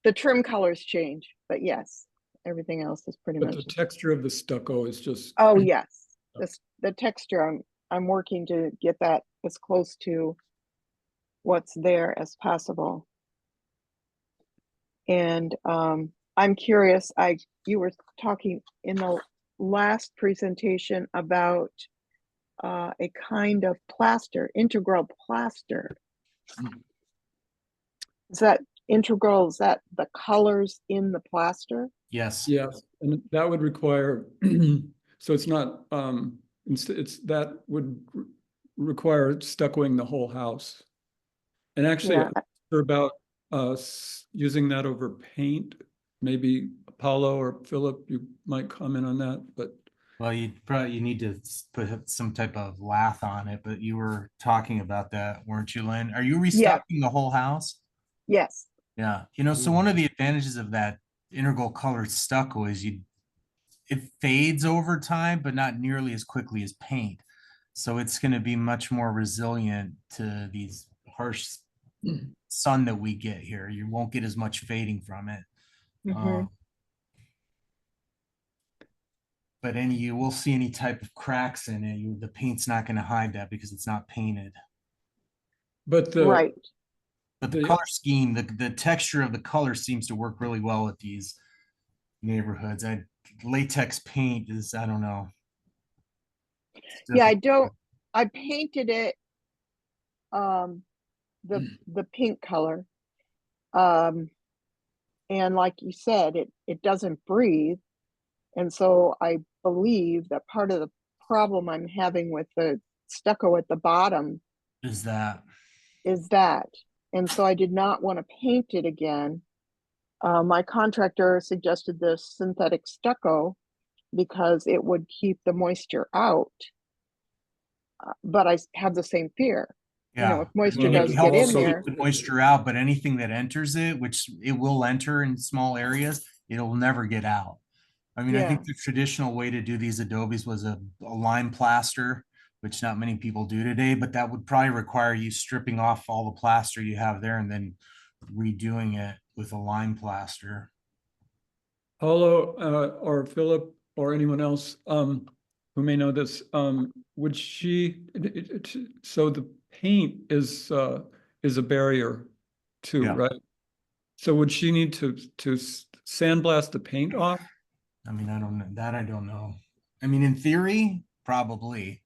the trim colors change, but yes, everything else is pretty But much. the texture of the stucco is just. Oh yes, the texture. I'm working to get that as close to what's there as possible. And I'm curious. You were talking in the last presentation about a kind of plaster, integral plaster. Is that integral? Is that the colors in the plaster? Yes. Yes, and that would require, so it's not, that would require stuccoing the whole house. And actually, Yeah. I'm sure about using that over paint. Maybe Paulo or Philip, you might comment on that, but. Well, you need to put some type of lath on it, but you were talking about that, weren't you, Lynn? Are you restocking the whole house? Yes. Yeah, you know, so one of the advantages of that integral colored stucco is it fades over time, but not nearly as quickly as paint. So it's going to be much more resilient to these harsh sun that we get here. You won't get as much fading from it. But you will see any type of cracks in it. The paint's not going to hide that because it's not painted. But right. But the color scheme, the texture of the color seems to work really well with these neighborhoods. Latex paint is, I don't know. Yeah, I painted it the pink color. And like you said, it doesn't breathe. And so I believe that part of the problem I'm having with the stucco at the bottom is that. And so I did not want to paint it again. My contractor suggested this synthetic stucco because it would keep the moisture out. But I have the same fear. Yeah. You know, if moisture does get in there. Keep the moisture out, but anything that enters it, which it will enter in small areas, it'll never get out. I mean, I think the traditional way to do these adobes was a lime plaster, which not many people do today, but that would probably require you stripping off all the plaster you have there and then redoing it with a lime plaster. Paulo or Philip or anyone else who may know this, would she, so the paint is a barrier too, right? So would she need to sandblast the paint off? I mean, I don't know that. I don't know. I mean, in theory, probably.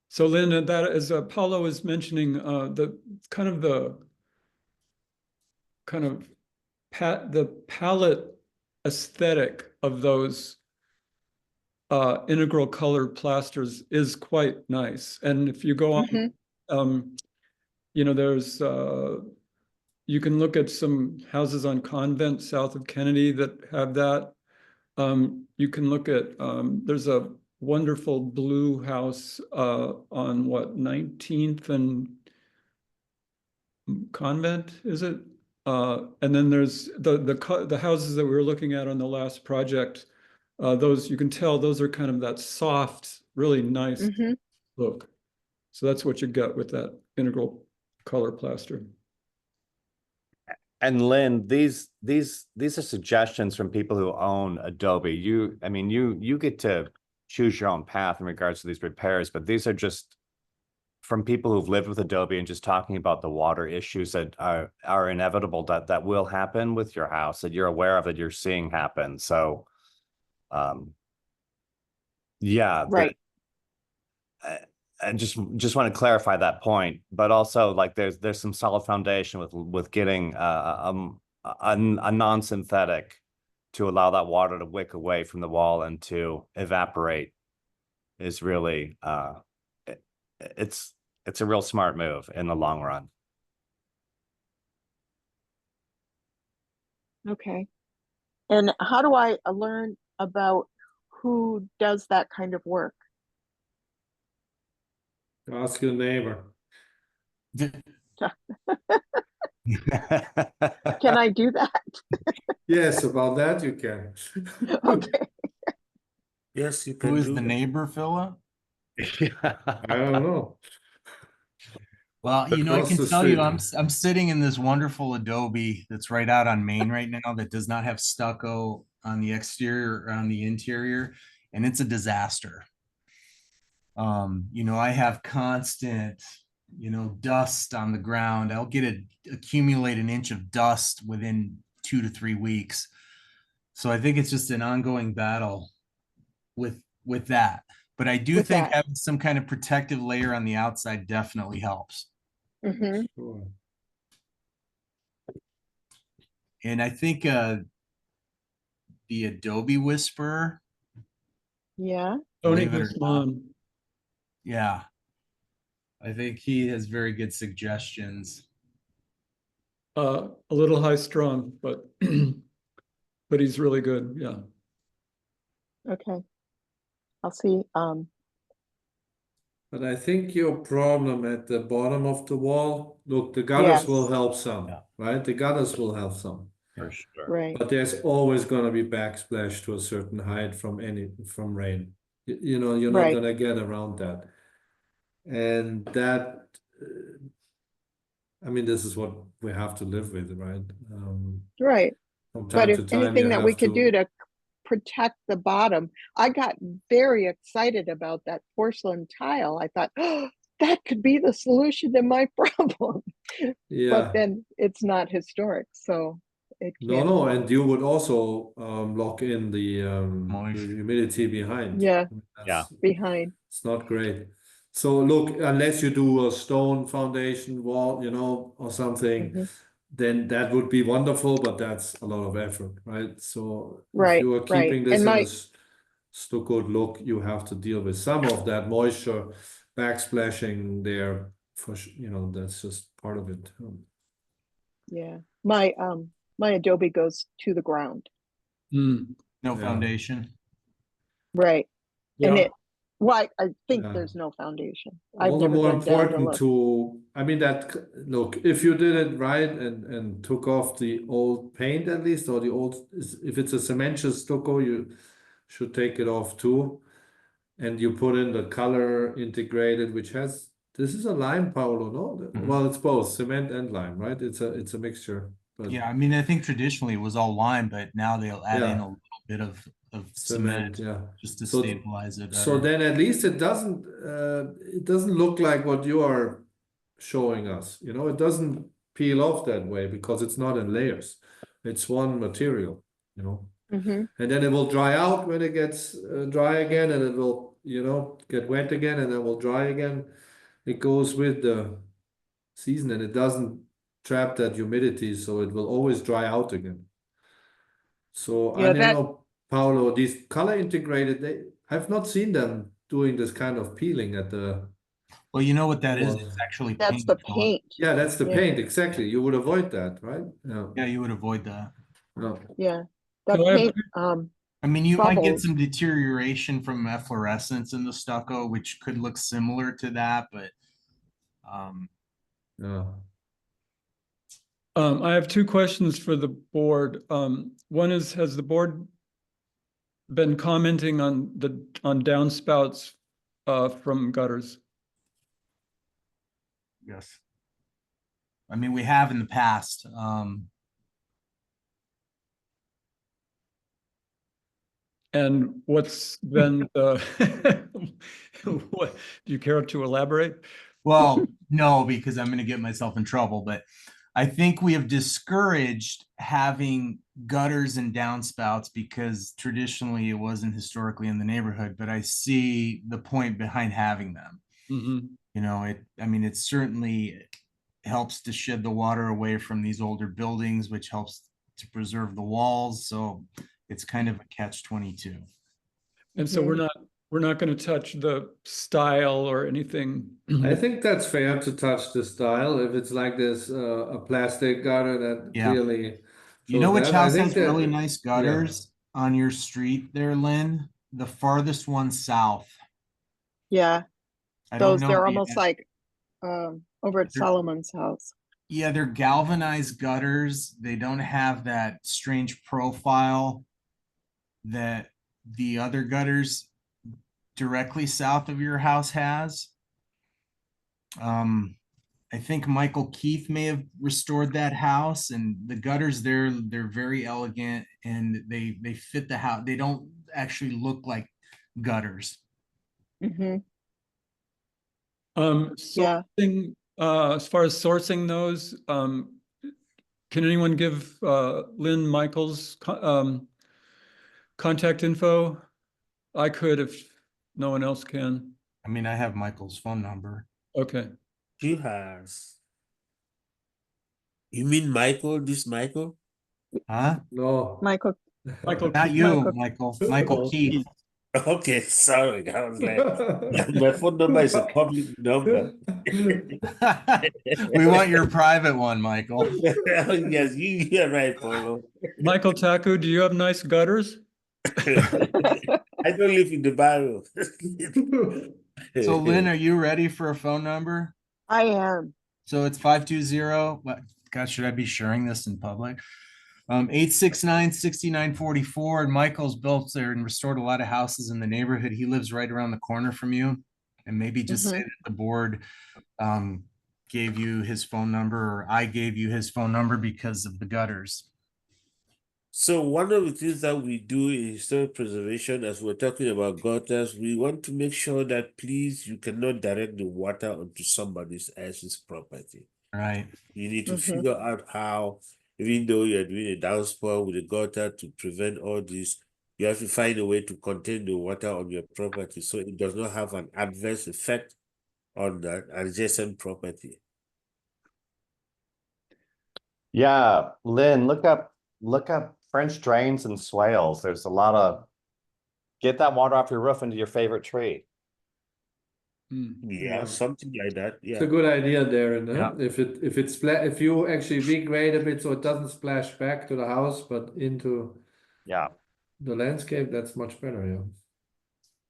So Lynn, that as Paulo is mentioning, the palette aesthetic of those integral colored plasters is quite nice. And if you go on, you know, there's you can look at some houses on Convent south of Kennedy that have that. You can look at, there's a wonderful blue house on what, 19th and Convent, is it? And then there's the houses that we were looking at on the last project. Those, you can tell those are kind of that soft, really nice look. So that's what you get with that integral color plaster. And Lynn, these are suggestions from people who own Adobe. You get to choose your own path in regards to these repairs, but these are just from people who've lived with Adobe and just talking about the water issues that are inevitable that will happen with your house, that you're aware of, that you're seeing happen. So, yeah, right. I just want to clarify that point, but also like there's some solid foundation with getting a non-synthetic to allow that water to wick away from the wall and to evaporate is really it's a real smart move in the long run. Okay. And how do I learn about who does that kind of work? Ask your neighbor. Can I do that? Yes, about that you can. Okay. Yes, you can. Who is the neighbor, Philip? I don't know. Well, you know, I Across can the tell you, street. I'm sitting in this wonderful Adobe that's right out on Main right now that does not have stucco on the exterior or on the interior, and it's a disaster. You know, I have constant, you know, dust on the ground. I'll accumulate an inch of dust within 2 to 3 weeks. So I think it's just an ongoing battle with that. But I do With think that. having some kind of protective layer on the outside definitely helps. Mm-hmm. Sure. And I think the Adobe Whisperer, Yeah. Tony believe it or not, Guzman. yeah, I think he has very good suggestions. A little high strung, but but he's really good. Yeah. Okay. I'll see. But I think your problem at the bottom of the wall, look, the gutters will Yes. help some, Yeah. right? The gutters will help some. For sure. Right. But there's always gonna be backsplash to a certain height from rain. You know, you're not Right. gonna get around that. And that, I mean, this is what we have to live with, right? Right. From But time if to time, you anything that we have could do to, to protect the bottom, I got very excited about that porcelain tile. I thought, oh, that could be the solution to my problem. yeah. But then it's not historic, so it No, can't. no, and you would also lock in the Moisture. humidity behind. Yeah, Yeah. behind. It's not great. So look, unless you do a stone foundation wall, you know, or something, Mhm. then that would be wonderful, but that's a lot of effort, right? So if Right, you are right. keeping this And in a my, stuccoed look, you have to deal with some of that moisture backsplashing there you know, that's just part of it. yeah, my Adobe goes to the ground. Mm. No Yeah. foundation. Right. And Yeah. it, well, I think Yeah. there's no foundation. I've All the never more been down to important look. to, I mean, that, look, if you did it right and took off the old paint at least, or the old, if it's a cementitious stucco, you should take it off too. And you put in the color integrated, which has, this is a lime, Paolo, no? Mhm. Well, it's both cement and lime, right? It's a mixture, but Yeah, I mean, I think traditionally it was all lime, but now they'll add in yeah, a little bit of cement, cement yeah. just to So- stabilize it So better. then at least it doesn't look like what you are showing us. You know, it doesn't peel off that way because it's not in layers. It's one material, you know. Mm-hmm. And then it will dry out when it gets dry again, and it will, you know, get wet again, and then will dry again. It goes with the season, and it doesn't trap that humidity, so it will always dry out again. So I Yeah, don't that, know, Paolo, these color integrated, I've not seen them doing this kind of peeling at the Well, you know what that is? wall. It's actually that's paint. the Philip. paint. Yeah, that's the Yeah. paint, exactly. You would avoid that, right? Yeah. Yeah, you would avoid that. No. Yeah, that So I have paint, I mean, you might get bubbles. some deterioration from efflorescence in the stucco, which could look similar to that, but Yeah. I have two questions for the board. One is, has the board been commenting on downspouts from gutters? yes. I mean, we have in the past. And what's been the, what, do you care to elaborate? Well, no, because I'm going to get myself in trouble, but I think we have discouraged having gutters and downspouts because traditionally it wasn't historically in the neighborhood, but I see the point behind having them. Mm-hmm. You know, I mean, it certainly helps to shed the water away from these older buildings, which helps to preserve the walls. So it's kind of a catch-22. And so Mhm. we're not going to touch the style or anything. I think that's fair to touch the style if it's like this a plastic gutter that Yeah. clearly You know shows which that. I house think has that really nice gutters on your street there, Lynn? The farthest one south. Yeah, I don't those, know. they're almost like over at They're- Solomon's house. Yeah, they're galvanized gutters. They don't have that strange profile that the other gutters directly south of your house has. I think Michael Keith may have restored that house, and the gutters there, they're very elegant and they fit the house. They don't actually look like gutters. Mm-hmm. Yeah. Sourcing, as far as sourcing those, can anyone give Lynn Michaels contact info? I could if no one else can. I mean, I have Michael's phone number. Okay. She has. You mean Michael? This Michael? Huh? No. Michael, Michael, Not you, Michael. Michael Oh, Keith. okay, sorry. I was like, my phone number is a public number. We want your private one, Michael. Yes, you're right, Paulo. Michael Taku, do you have nice gutters? I don't live in the barrio. So Lynn, are you ready for a phone number? I am. So it's 520, what, God, should I be sharing this in public? 869-6944, and Michael's built there and restored a lot of houses in the neighborhood. He lives right around the corner from you. And maybe just say that the board gave you his phone number, or I gave you his phone number because of the gutters. So one of the things that we do in historic preservation, as we're talking about gutters, we want to make sure that please, you cannot direct the water onto somebody else's property. Right. You need to figure out how, even though you're doing a downspout with a gutter to prevent all this, you have to find a way to contain the water on your property so it does not have an adverse effect on the adjacent property. Yeah, Lynn, look up French drains and swales. There's a lot of, get that water off your roof into your favorite tree. Yeah, something like that. It's Yeah. a good idea, Darren. Huh? Yeah. If you actually regrade a bit so it doesn't splash back to the house but into the landscape, that's much better.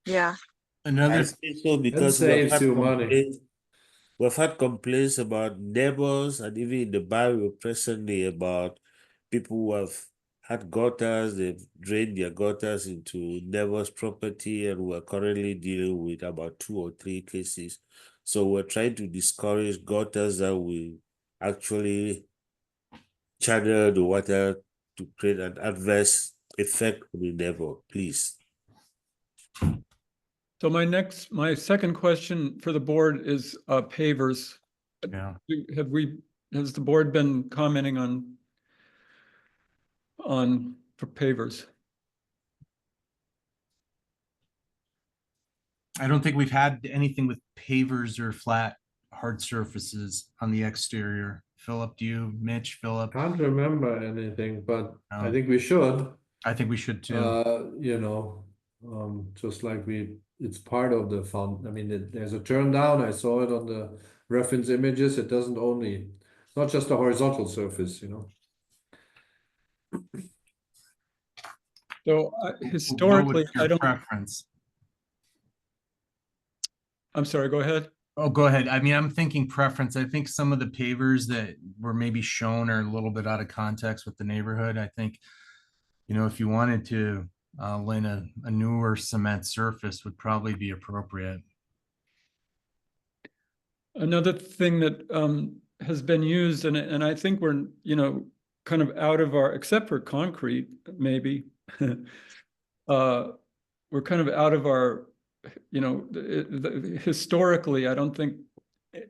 Yeah. I Another say so because That saves you money. we've had complaints about neighbors and even in the barrio presently about people who have had gutters, they've drained their gutters into neighbors' property, and we're currently dealing with about 2 or 3 cases. So we're trying to discourage gutters that will actually channel the water to create an adverse effect on the neighbor, please. So my second question for the board is pavers. Yeah. Has the board been commenting on pavers? I don't think we've had anything with pavers or flat hard surfaces on the exterior. Philip, do you, Mitch, Philip? Can't remember anything, but I No. think we should. I think we should too. You know, just like it's part of the I mean, there's a turn down. I saw it on the reference images. It doesn't only, it's not just a horizontal surface, you know. So What historically, would your preference? I'm sorry, go ahead. Oh, go ahead. I mean, I'm thinking preference. I think some of the pavers that were maybe shown are a little bit out of context with the neighborhood. I think, you know, if you wanted to lay a newer cement surface would probably be appropriate. Another thing that has been used, and I think we're, you know, kind of out of our, except for concrete, maybe, we're kind of out of our, you know, historically, I don't think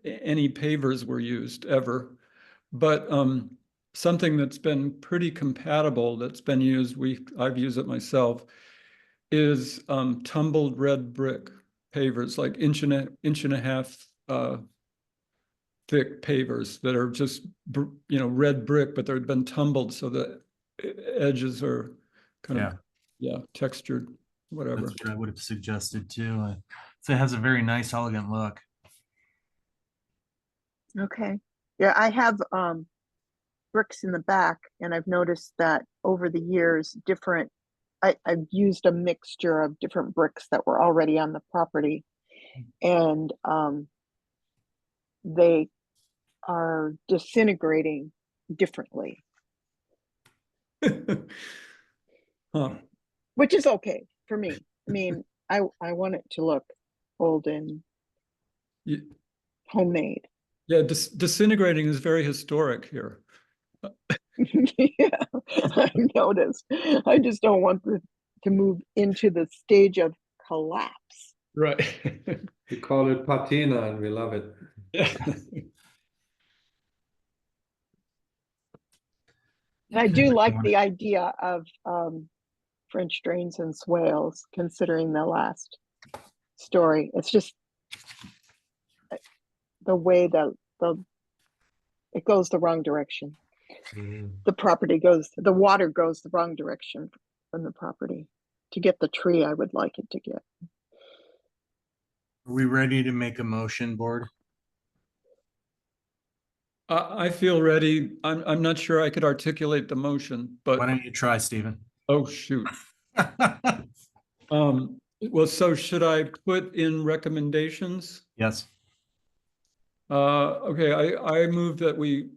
any pavers were used ever, but something that's been pretty compatible that's been used, I've used it myself, is tumbled red brick pavers, like inch and a half thick pavers that are just, you know, red brick, but they've been tumbled so the edges are kind of textured, whatever. That's what I would have suggested too. So it has a very nice, elegant look. Okay. Yeah, I have bricks in the back, and I've noticed that over the years, I've used a mixture of different bricks that were already on the property, and they are disintegrating differently. Which is okay for me. I mean, I want it to look old and homemade. Yeah, disintegrating is very historic here. Yeah, I've noticed. I just don't want to move into the stage of collapse. Right. We call it patina and we love it. Yeah. And I do like the idea of French drains and swales, considering the last story. It's just the way the it goes the wrong direction. The water goes the wrong direction from the property. To get the tree I would like it to get. Are we ready to make a motion, board? I feel ready. I'm not sure I could articulate the motion, but Why don't you try, Stephen? oh, shoot. Well, so should I put in recommendations? Yes. Okay, I move that we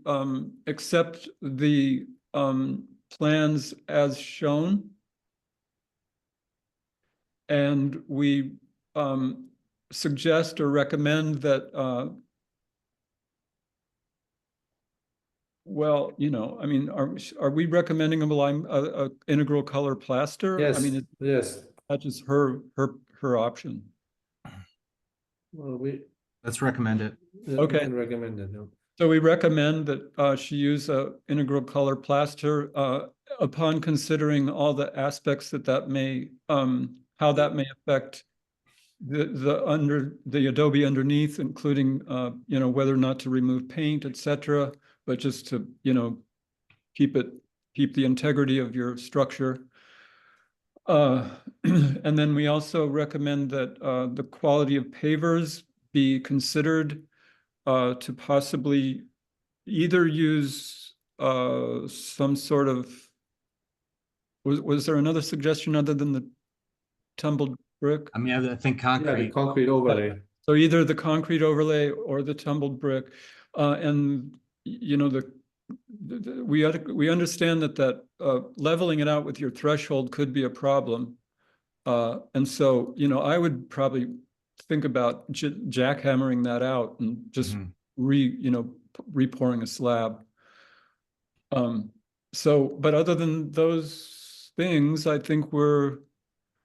accept the plans as shown. And we suggest or recommend that well, you know, I mean, are we recommending a integral color plaster? Yes, I mean, yes. that's just her option. Well, Let's recommend it. we Okay. can recommend it. No. So we recommend that she use a integral color plaster upon considering all the aspects that may how that may affect the adobe underneath, including you know, whether or not to remove paint, etc., but just to, you know, keep the integrity of your structure. And then we also recommend that the quality of pavers be considered to possibly either use some sort of, was there another suggestion other than the tumbled brick? I mean, I think Yeah, the concrete. concrete overlay. So either the concrete overlay or the tumbled brick, and you know, we understand that leveling it out with your threshold could be a problem, and so, you know, I would probably think about jackhammering that out and just repouring a slab. So, but other than those things, I think we're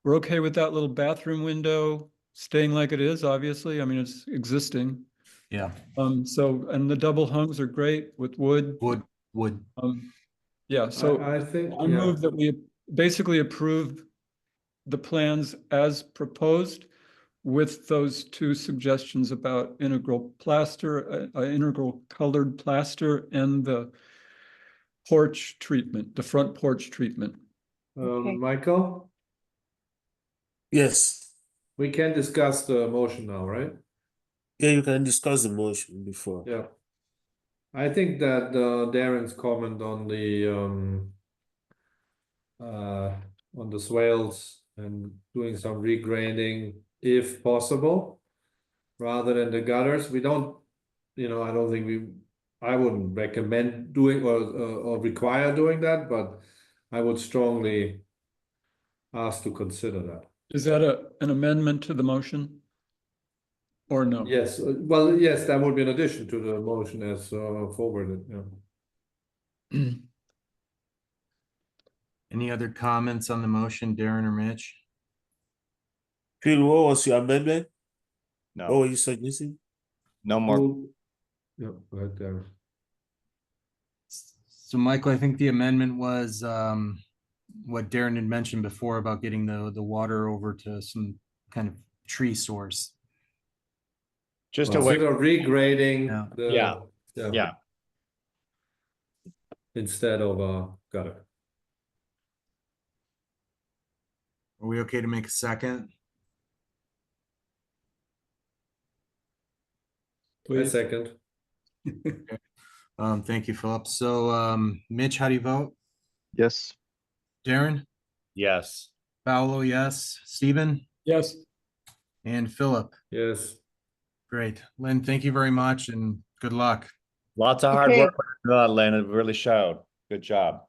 okay with that little bathroom window staying like it is, obviously. I mean, it's existing. Yeah. So, and the double hungs are great with wood. Wood. Yeah, so I think, I move that we basically approve the plans as proposed with those two suggestions about integral plaster, integral colored plaster, and the porch treatment, the front porch treatment. Okay. Michael, Yes. we can discuss the motion now, right? Yeah, you can discuss the motion before. Yeah. I think that Darren's comment on the swales and doing some regrading if possible, rather than the gutters. We don't, you know, I don't think I wouldn't recommend doing or require doing that, but I would strongly ask to consider that. Is that an amendment to the motion? Or no? Yes, well, yes, that would be an addition to the motion as forwarded, yeah. Any other comments on the motion, Darren or Mitch? Phil, what was your amendment? No. What were you suggesting? No more. Yeah, go ahead, Darren. So Michael, I think the amendment was what Darren had mentioned before about getting the water over to some kind of tree source. Just a Instead way. of regrading Yeah. Yeah. Instead of gutter. Are we okay to make a second? I second. Thank you, Philip. So Mitch, how do you vote? Yes. Darren? Yes. Paolo, yes. Stephen? Yes. And Philip? Yes. Great. Lynn, thank you very much and good luck. Lots of hard work, Lynn. It really showed. Good job.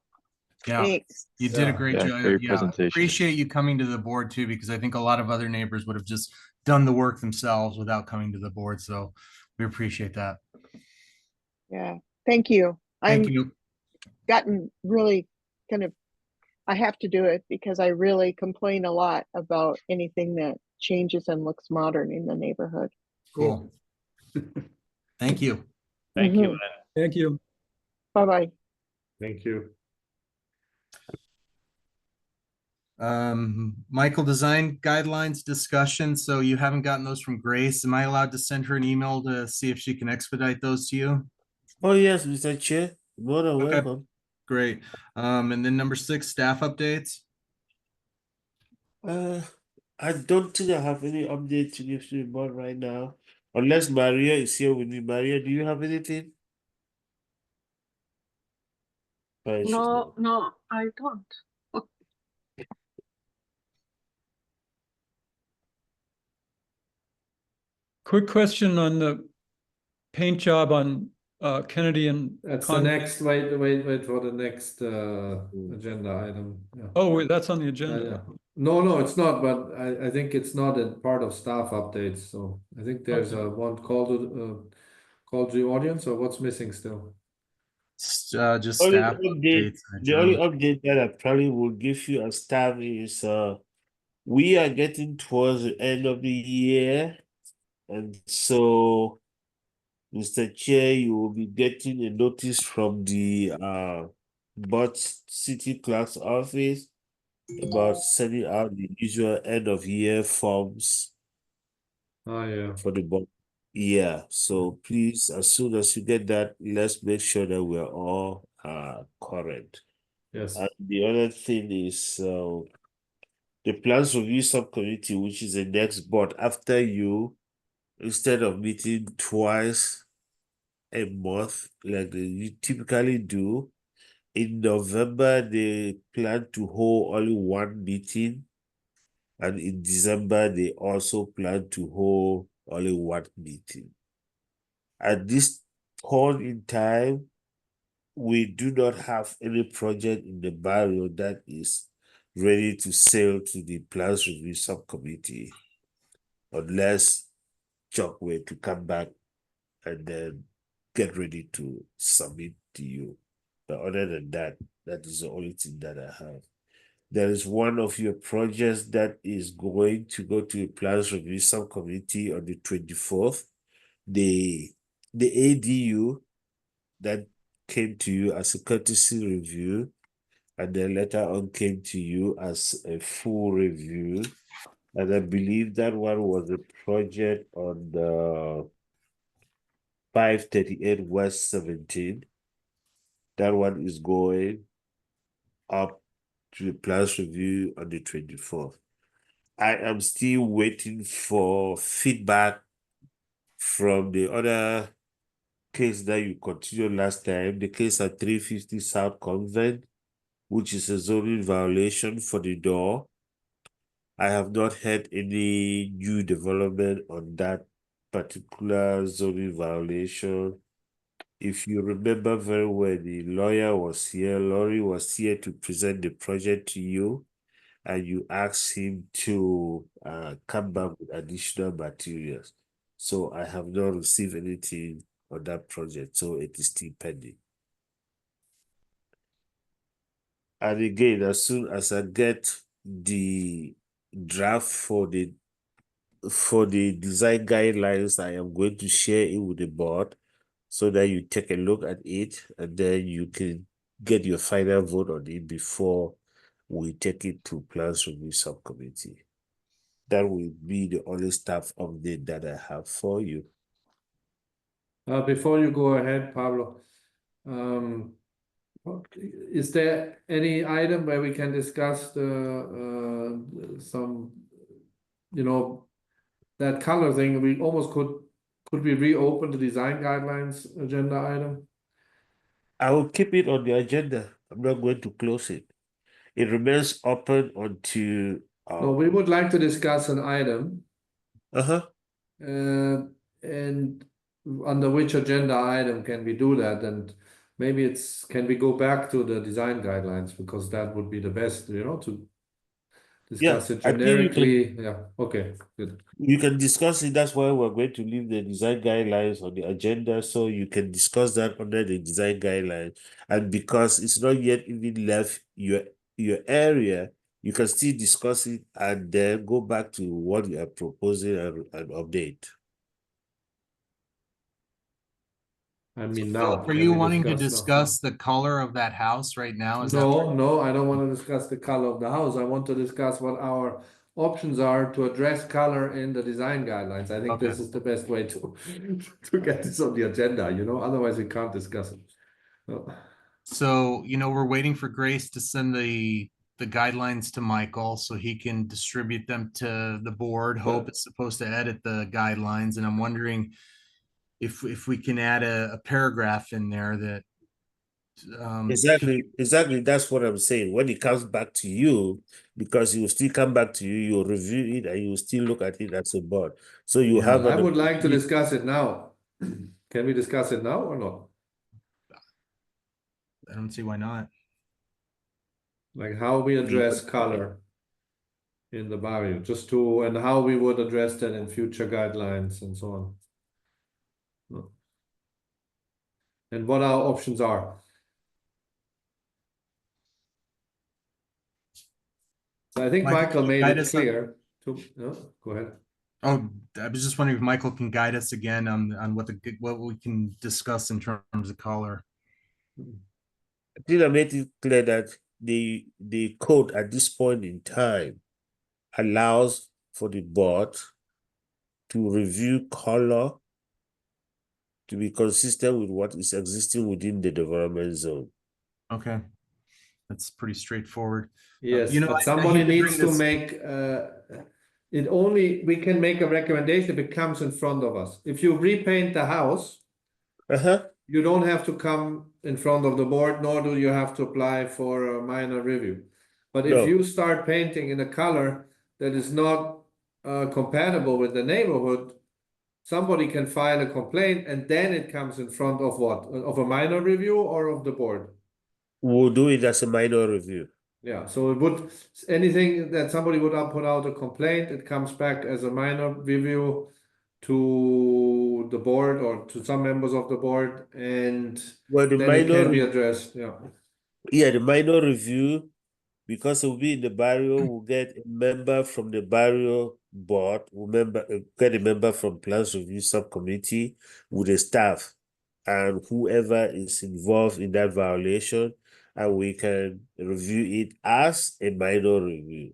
Yeah, Thanks. you did a great job. Great Yeah, presentation. appreciate you coming to the board too, because I think a lot of other neighbors would have just done the work themselves without coming to the board. So we appreciate that. Yeah, thank you. Thank you. Gotten really kind of, I have to do it because I really complain a lot about anything that changes and looks modern in the neighborhood. Cool. Thank you. Thank you, Lynn. Thank you. Bye-bye. Thank you. Michael, design guidelines discussion. So you haven't gotten those from Grace. Am I allowed to send her an email to see if she can expedite those to you? Oh, yes, Mr. Chair, more than Okay. welcome. Great. And then number 6, staff updates. I don't think I have any update to give to the board right now, unless Maria is here with me. Maria, do you have anything? She's No, not. no, I don't. Quick question on the paint job on Kennedy and That's the Conway. next, wait for the next agenda item. Yeah. Oh, wait, that's on the Yeah. agenda. No, it's not, but I think it's not a part of staff updates, so I think there's Okay. one call to the audience, or what's missing still? Just Only staff update, updates. in the only general. update that I probably will give you as staff is we are getting towards the end of the year, and so Mr. Chair, you will be getting a notice from the Bot City Clerk's office about sending out the usual end of year forms Oh, yeah. for the board. Yeah, so please, as soon as you get that, let's make sure that we're all current. Yes. And the other thing is the plans review subcommittee, which is the next board after you, instead of meeting twice a month like you typically do, in November they plan to hold only one meeting, and in December they also plan to hold only one meeting. At this point in time, we do not have any project in the barrio that is ready to sail to the plans review subcommittee, unless Chuck were to come back and then get ready to submit to you. But other than that, that is the only thing that I have. There is one of your projects that is going to go to a plans review subcommittee on the 24th. The ADU that came to you as a courtesy review, and then later on came to you as a full review. And I believe that one was a project on the 538 West 17. That one is going up to the plans review on the 24th. I am still waiting for feedback from the other case that you continued last time, the case at 350 South Convent, which is a zoning violation for the door. I have not heard any new development on that particular zoning violation. If you remember very well, the lawyer was here, Laurie was here to present the project to you, and you asked him to come back with additional materials. So I have not received anything on that project, so it is still pending. And again, as soon as I get the draft for the design guidelines, I am going to share it with the board so that you take a look at it, and then you can get your final vote on it before we take it to plans review subcommittee. That will be the only staff update that I have for you. Before you go ahead, Pablo, is there any item where we can discuss some, that color thing? We almost could we reopen the design guidelines agenda item? I will keep it on the agenda. I'm not going to close it. It remains open until No, we would like to discuss an item. Uh-huh. And under which agenda item can we do that? And maybe can we go back to the design guidelines, because that would be the best, to discuss it I think you generically. Yeah, okay, good. You can discuss it. That's why we're going to leave the design guidelines on the agenda, so you can discuss that under the design guidelines. And because it's not yet even left your area, you can still discuss it and then go back to what you are proposing and update. I mean, Philip, now, are can you we wanting to now? discuss the color of that house right now? Is that No, no, I don't want to discuss the color of the house. I want to discuss what our options are to address color in the design guidelines. I think Okay. this is the best way to to get this on the agenda, you know, otherwise we can't discuss it. No. So, you know, we're waiting for Grace to send the guidelines to Michael so he can distribute them to the board. Hope is supposed to edit the guidelines, and I'm wondering if we can add a paragraph in there that Exactly, that's what I'm saying. When it comes back to you, because it will still come back to you, you'll review it and you will still look at it as a board. So you Yeah, have I an would like to opportunity- discuss it now. Can we discuss it now or not? I don't see why not. Like how we address color in the barrio, just to, and how we would address that in future guidelines and so on. No. And what our options are. So I think Michael can you made guide it us on- clear to, no, go ahead. Oh, I was just wondering if Michael can guide us again on what we can discuss in terms of color. I think I made it clear that the code at this point in time allows for the board to review color to be consistent with what is existing within the development zone. Okay, that's pretty straightforward. Yes, you know, but I somebody hate to needs bring to this- make, we can make a recommendation if it comes in front of us. If you repaint the house, you don't have to come in front of the board, nor do you have to apply for a minor review. But if No. you start painting in a color that is not compatible with the neighborhood, somebody can file a complaint and then it comes in front of what? Of a minor review or of the board? We'll do it as a minor review. Yeah, so it would, anything that somebody would put out a complaint, it comes back as a minor review to the board or to some members of the board, and Well, the then it minor can be addressed, yeah. Yeah, the minor review, because it will be in the barrio, we'll get a member from the barrio board, get a member from plans review subcommittee with the staff and whoever is involved in that violation, and we can review it as a minor review.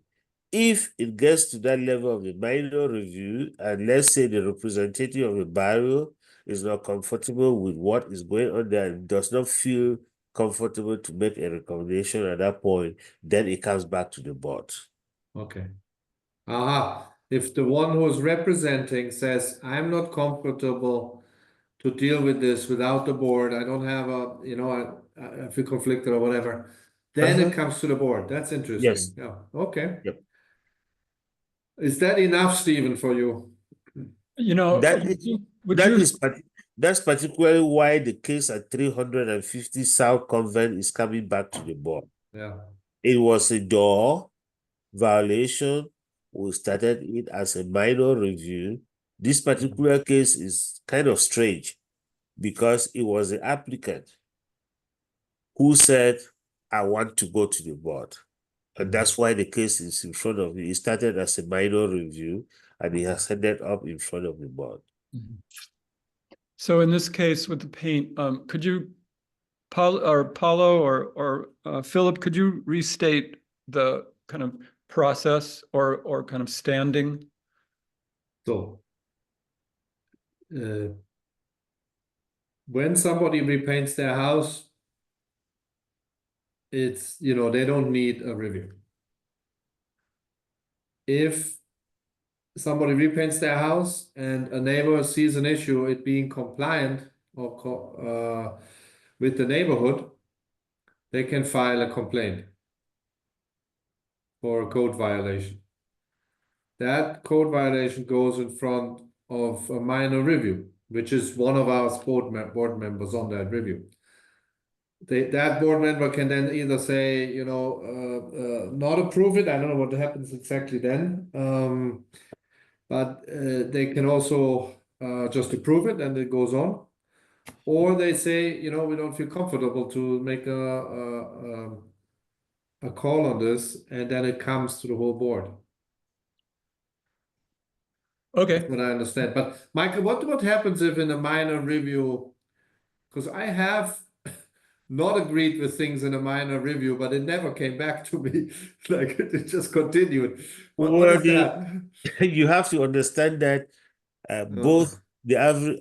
If it gets to that level of a minor review, and let's say the representative of the barrio is not comfortable with what is going on there and does not feel comfortable to make a recommendation at that point, then it comes back to the board. Okay. If the one who is representing says, I'm not comfortable to deal with this without the board, I don't have I feel conflicted or whatever, then it comes to the board. That's interesting. Yes. Yeah, okay. Yep. Is that enough, Stephen, for you? You know, That's particularly why the case at 350 South Convent is coming back to the board. Yeah. It was a door violation. We started it as a minor review. This particular case is kind of strange because it was the applicant who said, I want to go to the board. And that's why the case is in front of you. It started as a minor review and it has ended up in front of the board. So in this case with the paint, could you, Paulo or Philip, could you restate the kind of process or kind of standing? So, when somebody repaints their house, it's, they don't need a review. If somebody repaints their house and a neighbor sees an issue, it being compliant or with the neighborhood, they can file a complaint for a code violation. That code violation goes in front of a minor review, which is one of our board members on that review. That board member can then either say, not approve it. I don't know what happens exactly then. But they can also just approve it and it goes on. Or they say, we don't feel comfortable to make a call on this, and then it comes to the whole board. Okay. That's what I understand. But Michael, what happens if in a minor review because I have not agreed with things in a minor review, but it never came back to me. Like it just continued. What Well, is that? you have to understand that both the average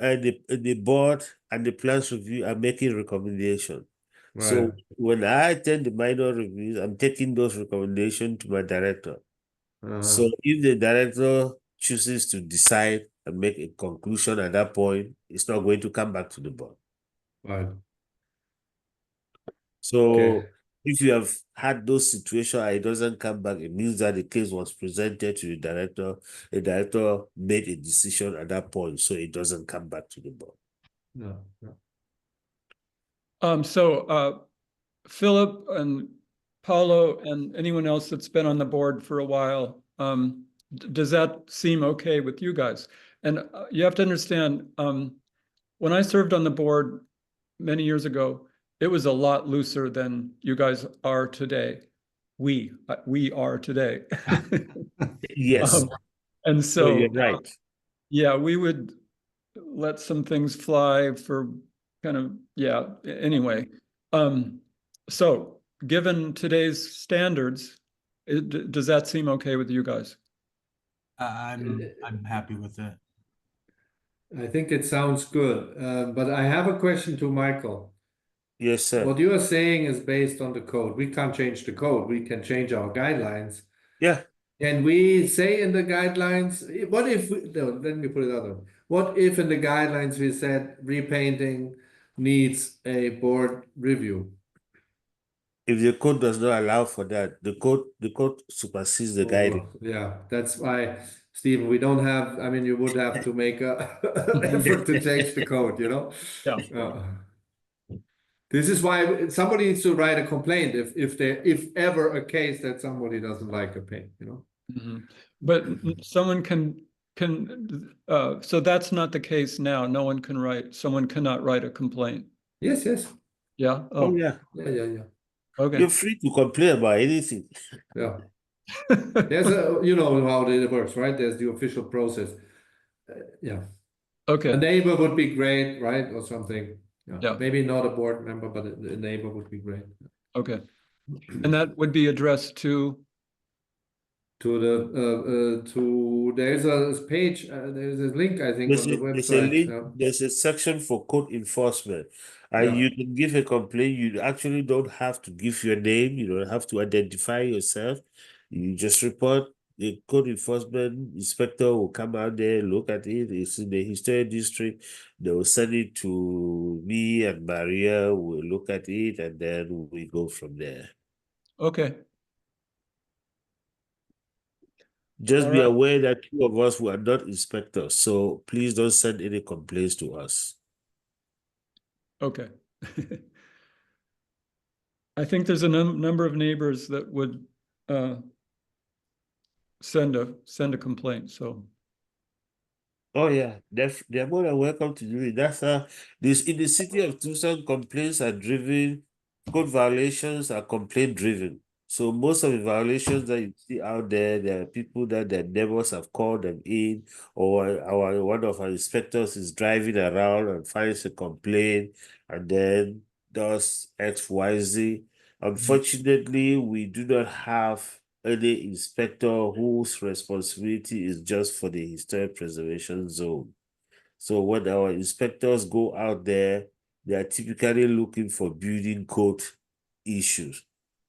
the board and the plans review are making recommendations. So Right. when I attend the minor reviews, I'm taking those recommendations to my director. So if the director chooses to decide and make a conclusion at that point, it's not going to come back to the board. Right. So Okay. if you have had those situations and it doesn't come back, it means that the case was presented to the director made a decision at that point, so it doesn't come back to the board. No, no. So Philip and Paulo and anyone else that's been on the board for a while, does that seem okay with you guys? And you have to understand, when I served on the board many years ago, it was a lot looser than you guys are today. We are today. Yes. And So so, you're right. yeah, we would let some things fly for kind of, yeah, anyway. So given today's standards, does that seem okay with you guys? I'm happy with it. I think it sounds good, but I have a question to Michael. Yes, sir. What you are saying is based on the code. We can't change the code. We can change our guidelines. Yeah. And we say in the guidelines, what if, no, let me put it other way. What if in the guidelines we said repainting needs a board review? If the code does not allow for that, the code supersedes the guidance. Yeah, that's why, Stephen, we don't have, I mean, you would have to make a effort to change the code, you know? Yeah. This is why somebody needs to write a complaint if ever a case that somebody doesn't like a paint, you know? But someone can so that's not the case now. No one can write, someone cannot write a complaint. Yes, yes. Yeah. Oh, yeah. Yeah. Okay. You're free to complain about anything. Yeah. There's a, you know how it works, right? There's the official process. Yeah. Okay. A neighbor would be great, right? Or something. Yeah. Maybe not a board member, but a neighbor would be great. Okay. And that would be addressed to there's a page, there's a link, I think, on the There's a website. link, there's a section for code enforcement. And Yeah. you can give a complaint. You actually don't have to give your name. You don't have to identify yourself. You just report. The code enforcement inspector will come out there, look at it. It's in the historic district. They will send it to me and Maria. We'll look at it and then we go from there. Okay. Just All be right. aware that two of us were not inspectors, so please don't send any complaints to us. Okay. I think there's a number of neighbors that would send a complaint. So Oh yeah, they're more than welcome to do it. That's this in the city of Tucson, complaints are driven, code violations are complaint driven. So most of the violations that you see out there are people that their neighbors have called them in, or one of our inspectors is driving around and finds a complaint and then does XYZ. Unfortunately, we do not have any inspector whose responsibility is just for the historic preservation zone. So when our inspectors go out there, they are typically looking for building code issues.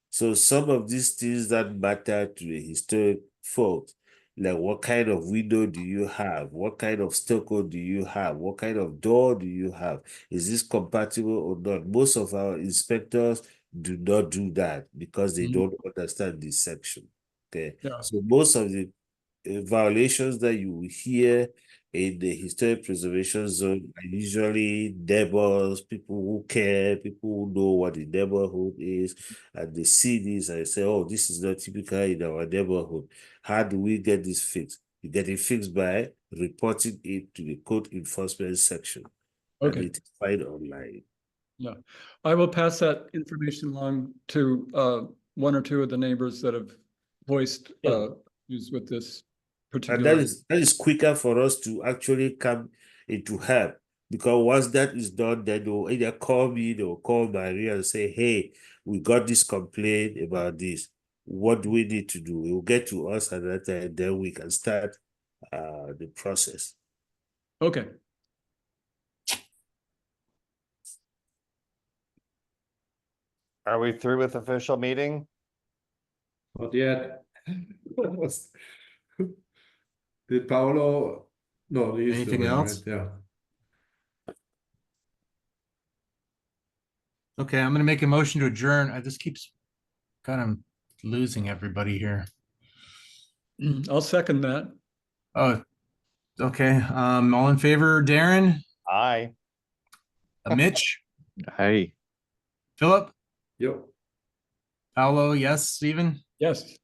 So some of these things that matter to the historic folks, like what kind of window do you have? What kind of stucco do you have? What kind of door do you have? Is this compatible or not? Most of our inspectors do not do that because they don't understand this section. Okay. yeah. So most of the violations that you will hear in the historic preservation zone are usually neighbors, people who care, people who know what the neighborhood is, and they see this and say, oh, this is not typical in our neighborhood. How do we get this fixed? You get it fixed by reporting it to the code enforcement section. Okay. And it's fine online. Yeah. I will pass that information along to one or two of the neighbors that have voiced issues with this And particular. that is quicker for us to actually come into help Because once that is done, then they'll either call me, they'll call Maria and say, hey, we got this complaint about this. What do we need to do? It will get to us at that time, then we can start the process. Okay. Are we through with official meeting? Not yet. Did Paolo? No, he's still Anything there, else? right? Yeah. Okay, I'm gonna make a motion to adjourn. This keeps kind of losing everybody here. I'll second that. Oh, okay. All in favor, Darren, Aye. Mitch, Hey. Philip, Yep. Paolo, yes, Stephen? Yes.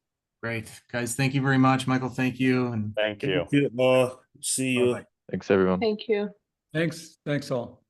Great. Guys, thank you very much. Michael, thank you. And Thank you. Thank you all. See you. bye-bye. Thanks, everyone. Thank you. Thanks all.